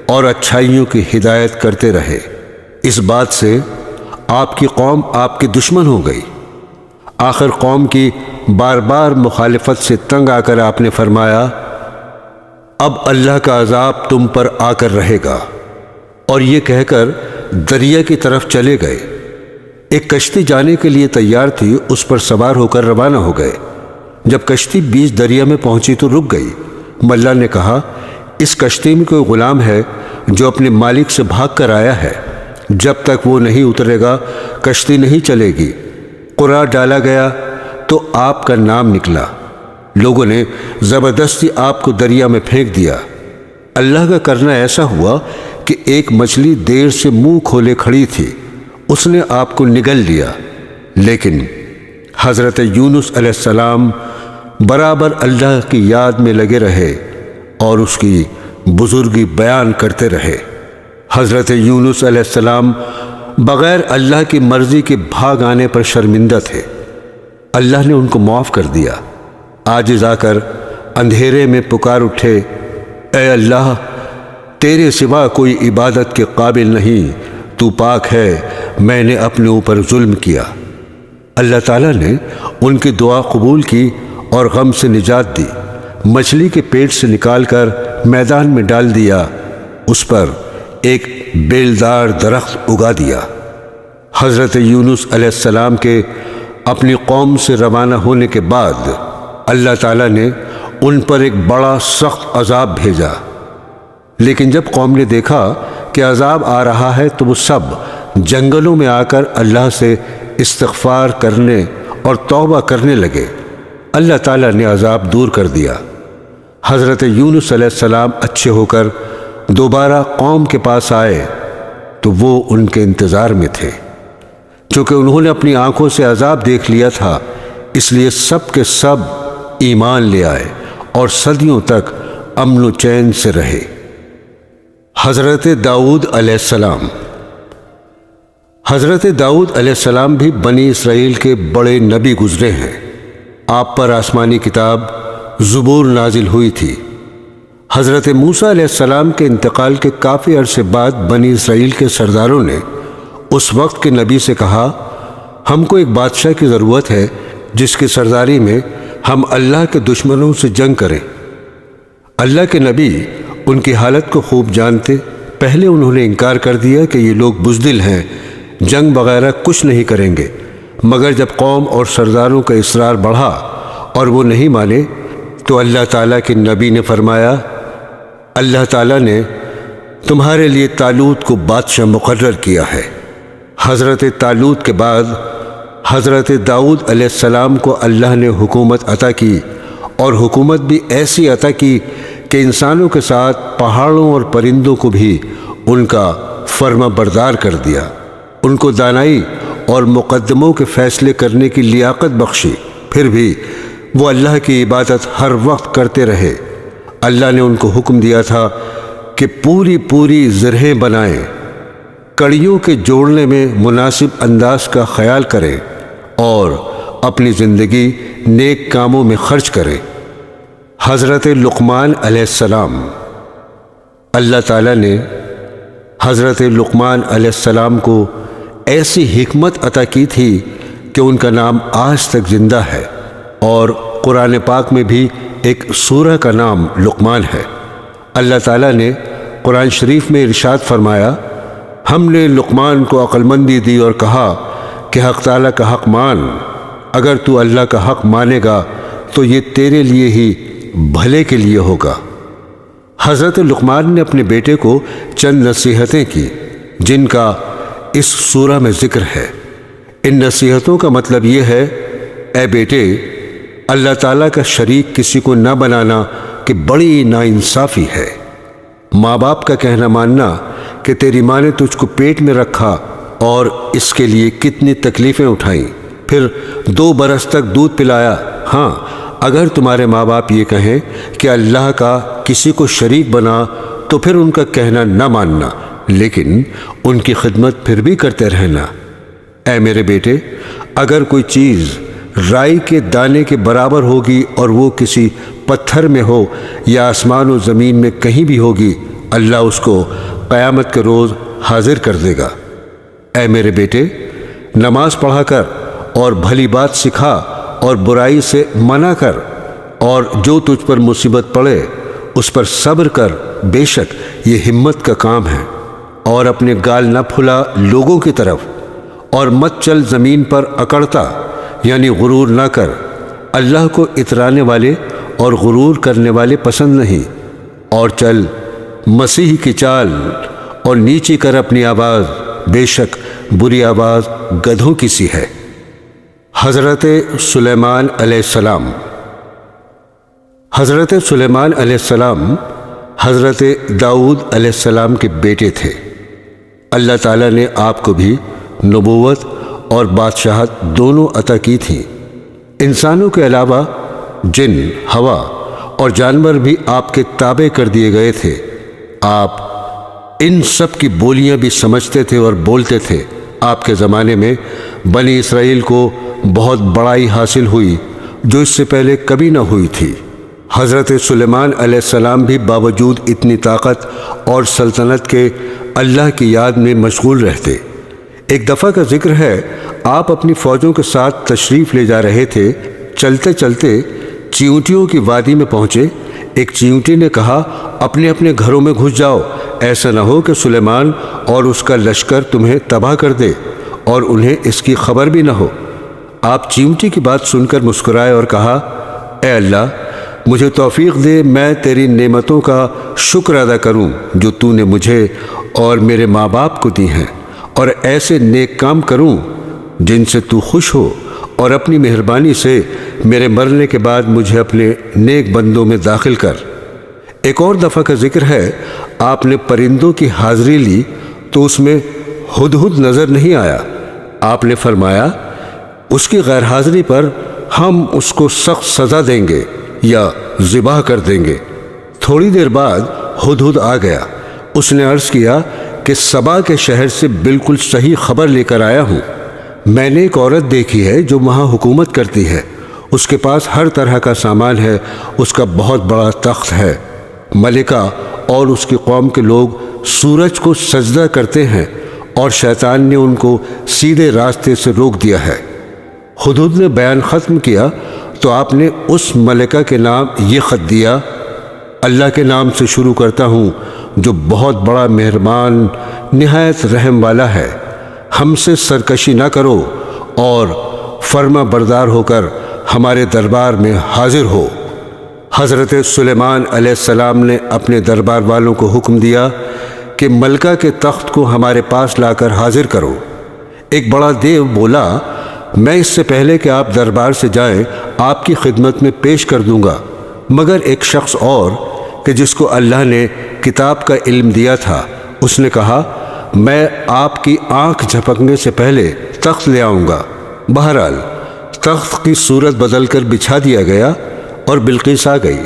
اور اچھائیوں کی ہدایت کرتے رہے۔ اس بات سے آپ کی قوم آپ کی دشمن ہو گئی۔ آخر قوم کی بار بار مخالفت سے تنگ آ کر آپ نے فرمایا، اب اللہ کا عذاب تم پر آ کر رہے گا، اور یہ کہہ کر دریا کی طرف چلے گئے۔ ایک کشتی جانے کے لیے تیار تھی، اس پر سوار ہو کر روانہ ہو گئے۔ جب کشتی بیچ دریا میں پہنچی تو رک گئی۔ ملا نے کہا، اس کشتی میں کوئی غلام ہے جو اپنے مالک سے بھاگ کر آیا ہے، جب تک وہ نہیں اترے گا کشتی نہیں چلے گی۔ قرعہ ڈالا گیا تو آپ کا نام نکلا۔ لوگوں نے زبردستی آپ کو دریا میں پھینک دیا۔ اللہ کا کرنا ایسا ہوا کہ ایک مچھلی دیر سے منہ کھولے کھڑی تھی، اس نے آپ کو نگل لیا، لیکن حضرت یونس علیہ السلام برابر اللہ کی یاد میں لگے رہے اور اس کی بزرگی بیان کرتے رہے۔ حضرت یونس علیہ السلام بغیر اللہ کی مرضی کے بھاگ آنے پر شرمندہ تھے۔ اللہ نے ان کو معاف کر دیا۔ عاجز آ کر اندھیرے میں پکار اٹھے، اے اللہ، تیرے سوا کوئی عبادت کے قابل نہیں، تو پاک ہے، میں نے اپنے اوپر ظلم کیا۔ اللہ تعالیٰ نے ان کی دعا قبول کی اور غم سے نجات دی۔ مچھلی کے پیٹ سے نکال کر میدان میں ڈال دیا، اس پر ایک بیلدار درخت اگا دیا۔ حضرت یونس علیہ السلام کے اپنی قوم سے روانہ ہونے کے بعد اللہ تعالیٰ نے ان پر ایک بڑا سخت عذاب بھیجا، لیکن جب قوم نے دیکھا کہ عذاب آ رہا ہے تو وہ سب جنگلوں میں آ کر اللہ سے استغفار کرنے اور توبہ کرنے لگے۔ اللہ تعالیٰ نے عذاب دور کر دیا۔ حضرت یونس علیہ السلام اچھے ہو کر دوبارہ قوم کے پاس آئے تو وہ ان کے انتظار میں تھے۔ چونکہ انہوں نے اپنی آنکھوں سے عذاب دیکھ لیا تھا، اس لیے سب کے سب ایمان لے آئے اور صدیوں تک امن و چین سے رہے۔ حضرت داؤد علیہ السلام حضرت داؤد علیہ السلام بھی بنی اسرائیل کے بڑے نبی گزرے ہیں۔ آپ پر آسمانی کتاب زبور نازل ہوئی تھی۔ حضرت موسیٰ علیہ السلام کے انتقال کے کافی عرصے بعد بنی اسرائیل کے سرداروں نے اس وقت کے نبی سے کہا، ہم کو ایک بادشاہ کی ضرورت ہے جس کی سرداری میں ہم اللہ کے دشمنوں سے جنگ کریں۔ اللہ کے نبی ان کی حالت کو خوب جانتے۔ پہلے انہوں نے انکار کر دیا کہ یہ لوگ بزدل ہیں، جنگ وغیرہ کچھ نہیں کریں گے، مگر جب قوم اور سرداروں کا اصرار بڑھا اور وہ نہیں مانے تو اللہ تعالیٰ کے نبی نے فرمایا، اللہ تعالیٰ نے تمہارے لیے طالوت کو بادشاہ مقرر کیا ہے۔ حضرت طالوت کے بعد حضرت داؤد علیہ السلام کو اللہ نے حکومت عطا کی، اور حکومت بھی ایسی عطا کی کہ انسانوں کے ساتھ پہاڑوں اور پرندوں کو بھی ان کا فرما بردار کر دیا۔ ان کو دانائی اور مقدموں کے فیصلے کرنے کی لیاقت بخشی، پھر بھی وہ اللہ کی عبادت ہر وقت کرتے رہے۔ اللہ نے ان کو حکم دیا تھا کہ پوری زرہیں بنائیں، کڑیوں کے جوڑنے میں مناسب انداز کا خیال کریں اور اپنی زندگی نیک کاموں میں خرچ کریں۔ حضرت لقمان علیہ السلام اللہ تعالیٰ نے حضرت لقمان علیہ السلام کو ایسی حکمت عطا کی تھی کہ ان کا نام آج تک زندہ ہے، اور قرآن پاک میں بھی ایک سورہ کا نام لقمان ہے۔ اللہ تعالیٰ نے قرآن شریف میں ارشاد فرمایا، ہم نے لقمان کو عقل مندی دی اور کہا کہ حق تعالیٰ کا حق مان، اگر تو اللہ کا حق مانے گا تو یہ تیرے لیے ہی بھلے کے لیے ہوگا۔ حضرت لقمان نے اپنے بیٹے کو چند نصیحتیں کی جن کا اس سورہ میں ذکر ہے۔ ان نصیحتوں کا مطلب یہ ہے، اے بیٹے، اللہ تعالیٰ کا شریک کسی کو نہ بنانا کہ بڑی ناانصافی ہے۔ ماں باپ کا کہنا ماننا کہ تیری ماں نے تجھ کو پیٹ میں رکھا اور اس کے لیے کتنی تکلیفیں اٹھائیں، پھر 2 برس تک دودھ پلایا۔ ہاں، اگر تمہارے ماں باپ یہ کہیں کہ اللہ کا کسی کو شریک بنا تو پھر ان کا کہنا نہ ماننا، لیکن ان کی خدمت پھر بھی کرتے رہنا۔ اے میرے بیٹے، اگر کوئی چیز رائی کے دانے کے برابر ہوگی اور وہ کسی پتھر میں ہو یا آسمان و زمین میں کہیں بھی ہوگی، اللہ اس کو قیامت کے روز حاضر کر دے گا۔ اے میرے بیٹے، نماز پڑھا کر اور بھلی بات سکھا اور برائی سے منع کر، اور جو تجھ پر مصیبت پڑے اس پر صبر کر، بے شک یہ ہمت کا کام ہے۔ اور اپنے گال نہ پھلا لوگوں کی طرف، اور مت چل زمین پر اکڑتا، یعنی غرور نہ کر۔ اللہ کو اترانے والے اور غرور کرنے والے پسند نہیں۔ اور چل مسیح کی چال اور نیچی کر اپنی آواز، بے شک بری آواز گدھوں کی سی ہے۔ حضرت سلیمان علیہ السلام۔ حضرت سلیمان علیہ السلام حضرت داؤد علیہ السلام کے بیٹے تھے۔ اللہ تعالیٰ نے آپ کو بھی نبوت اور بادشاہت دونوں عطا کی تھی۔ انسانوں کے علاوہ جن، ہوا اور جانور بھی آپ کے تابع کر دیے گئے تھے۔ آپ ان سب کی بولیاں بھی سمجھتے تھے اور بولتے تھے۔ آپ کے زمانے میں بنی اسرائیل کو بہت بڑائی حاصل ہوئی جو اس سے پہلے کبھی نہ ہوئی تھی۔ حضرت سلیمان علیہ السلام بھی باوجود اتنی طاقت اور سلطنت کے اللہ کی یاد میں مشغول رہتے۔ ایک دفعہ کا ذکر ہے، آپ اپنی فوجوں کے ساتھ تشریف لے جا رہے تھے۔ چلتے چلتے چیونٹیوں کی وادی میں پہنچے۔ ایک چیونٹی نے کہا، اپنے اپنے گھروں میں گھس جاؤ، ایسا نہ ہو کہ سلیمان اور اس کا لشکر تمہیں تباہ کر دے اور انہیں اس کی خبر بھی نہ ہو۔ آپ چیونٹی کی بات سن کر مسکرائے اور کہا، اے اللہ، مجھے توفیق دے، میں تیری نعمتوں کا شکر ادا کروں جو تو نے مجھے اور میرے ماں باپ کو دی ہیں، اور ایسے نیک کام کروں جن سے تو خوش ہو، اور اپنی مہربانی سے میرے مرنے کے بعد مجھے اپنے نیک بندوں میں داخل کر۔ ایک اور دفعہ کا ذکر ہے، آپ نے پرندوں کی حاضری لی تو اس میں ہدہد نظر نہیں آیا۔ آپ نے فرمایا، اس کی غیر حاضری پر ہم اس کو سخت سزا دیں گے یا ذبح کر دیں گے۔ تھوڑی دیر بعد ہدہد آ گیا۔ اس نے عرض کیا کہ سبا کے شہر سے بالکل صحیح خبر لے کر آیا ہوں۔ میں نے ایک عورت دیکھی ہے جو وہاں حکومت کرتی ہے۔ اس کے پاس ہر طرح کا سامان ہے، اس کا بہت بڑا تخت ہے۔ ملکہ اور اس کی قوم کے لوگ سورج کو سجدہ کرتے ہیں، اور شیطان نے ان کو سیدھے راستے سے روک دیا ہے۔ ہدہد نے بیان ختم کیا تو آپ نے اس ملکہ کے نام یہ خط دیا، اللہ کے نام سے شروع کرتا ہوں جو بہت بڑا مہربان نہایت رحم والا ہے۔ ہم سے سرکشی نہ کرو اور فرما بردار ہو کر ہمارے دربار میں حاضر ہو۔ حضرت سلیمان علیہ السلام نے اپنے دربار والوں کو حکم دیا کہ ملکہ کے تخت کو ہمارے پاس لا کر حاضر کرو۔ ایک بڑا دیو بولا، میں اس سے پہلے کہ آپ دربار سے جائیں آپ کی خدمت میں پیش کر دوں گا، مگر ایک شخص اور کہ جس کو اللہ نے کتاب کا علم دیا تھا، اس نے کہا، میں آپ کی آنکھ جھپکنے سے پہلے تخت لے آؤں گا۔ بہرحال تخت کی صورت بدل کر بچھا دیا گیا اور بلقیس آ گئی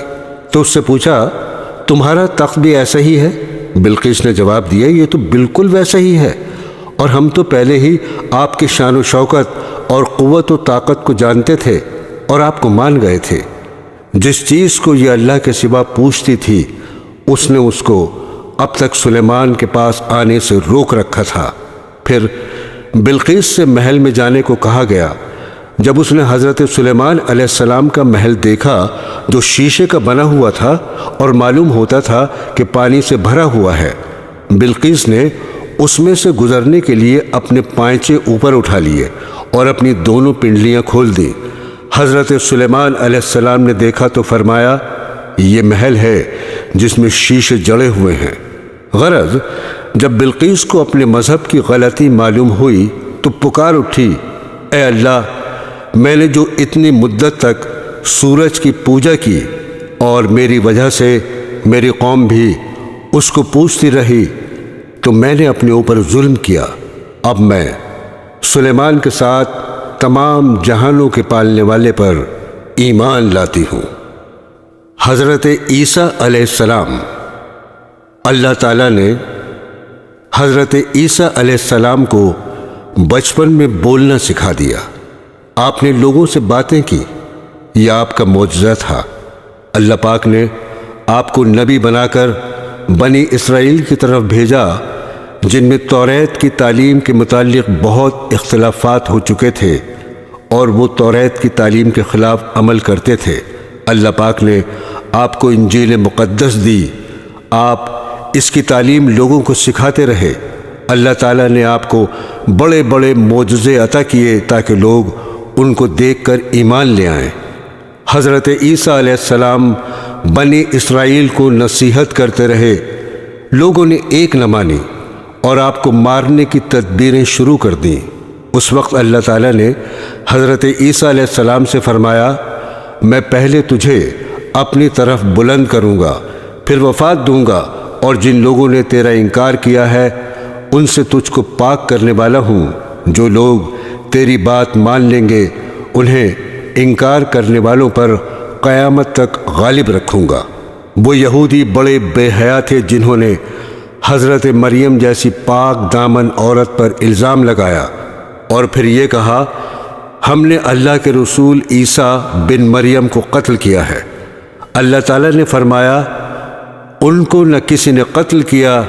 تو اس سے پوچھا، تمہارا تخت بھی ایسا ہی ہے؟ بلقیس نے جواب دیا، یہ تو بالکل ویسا ہی ہے، اور ہم تو پہلے ہی آپ کی شان و شوکت اور قوت و طاقت کو جانتے تھے اور آپ کو مان گئے تھے۔ جس چیز کو یہ اللہ کے سوا پوچھتی تھی اس نے اس کو اب تک سلیمان کے پاس آنے سے روک رکھا تھا۔ پھر بلقیس سے محل میں جانے کو کہا گیا۔ جب اس نے حضرت سلیمان علیہ السلام کا محل دیکھا جو شیشے کا بنا ہوا تھا اور معلوم ہوتا تھا کہ پانی سے بھرا ہوا ہے، بلقیس نے اس میں سے گزرنے کے لیے اپنے پائنچے اوپر اٹھا لیے اور اپنی دونوں پنڈلیاں کھول دیں۔ حضرت سلیمان علیہ السلام نے دیکھا تو فرمایا، یہ محل ہے جس میں شیشے جڑے ہوئے ہیں۔ غرض جب بلقیس کو اپنے مذہب کی غلطی معلوم ہوئی تو پکار اٹھی، اے اللہ، میں نے جو اتنی مدت تک سورج کی پوجا کی اور میری وجہ سے میری قوم بھی اس کو پوجتی رہی، تو میں نے اپنے اوپر ظلم کیا۔ اب میں سلیمان کے ساتھ تمام جہانوں کے پالنے والے پر ایمان لاتی ہوں۔ حضرت عیسیٰ علیہ السلام۔ اللہ تعالیٰ نے حضرت عیسیٰ علیہ السلام کو بچپن میں بولنا سکھا دیا۔ آپ نے لوگوں سے باتیں کی، یہ آپ کا معجزہ تھا۔ اللہ پاک نے آپ کو نبی بنا کر بنی اسرائیل کی طرف بھیجا، جن میں توریت کی تعلیم کے متعلق بہت اختلافات ہو چکے تھے اور وہ توریت کی تعلیم کے خلاف عمل کرتے تھے۔ اللہ پاک نے آپ کو انجیل مقدس دی، آپ اس کی تعلیم لوگوں کو سکھاتے رہے۔ اللہ تعالیٰ نے آپ کو بڑے بڑے معجزے عطا کیے تاکہ لوگ ان کو دیکھ کر ایمان لے آئیں۔ حضرت عیسیٰ علیہ السلام بنی اسرائیل کو نصیحت کرتے رہے، لوگوں نے ایک نہ مانی اور آپ کو مارنے کی تدبیریں شروع کر دیں۔ اس وقت اللہ تعالیٰ نے حضرت عیسیٰ علیہ السلام سے فرمایا، میں پہلے تجھے اپنی طرف بلند کروں گا، پھر وفات دوں گا، اور جن لوگوں نے تیرا انکار کیا ہے ان سے تجھ کو پاک کرنے والا ہوں۔ جو لوگ تیری بات مان لیں گے انہیں انکار کرنے والوں پر قیامت تک غالب رکھوں گا۔ وہ یہودی بڑے بے حیا تھے جنہوں نے حضرت مریم جیسی پاک دامن عورت پر الزام لگایا اور پھر یہ کہا، ہم نے اللہ کے رسول عیسیٰ بن مریم کو قتل کیا ہے۔ اللہ تعالیٰ نے فرمایا، ان کو نہ کسی نے قتل کیا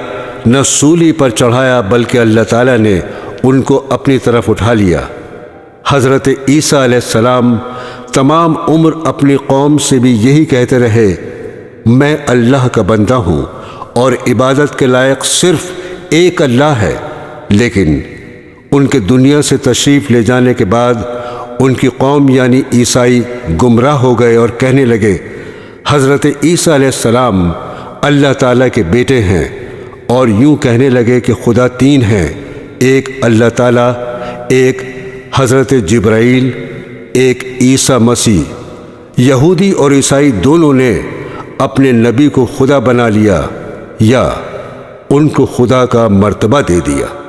نہ سولی پر چڑھایا، بلکہ اللہ تعالیٰ نے ان کو اپنی طرف اٹھا لیا۔ حضرت عیسیٰ علیہ السلام تمام عمر اپنی قوم سے بھی یہی کہتے رہے، میں اللہ کا بندہ ہوں اور عبادت کے لائق صرف ایک اللہ ہے۔ لیکن ان کے دنیا سے تشریف لے جانے کے بعد ان کی قوم یعنی عیسائی گمراہ ہو گئے اور کہنے لگے، حضرت عیسیٰ علیہ السلام اللہ تعالیٰ کے بیٹے ہیں، اور یوں کہنے لگے کہ خدا تین ہیں، ایک اللہ تعالیٰ، ایک حضرت جبرائیل، ایک عیسیٰ مسیح۔ یہودی اور عیسائی دونوں نے اپنے نبی کو خدا بنا لیا یا ان کو خدا کا مرتبہ دے دیا۔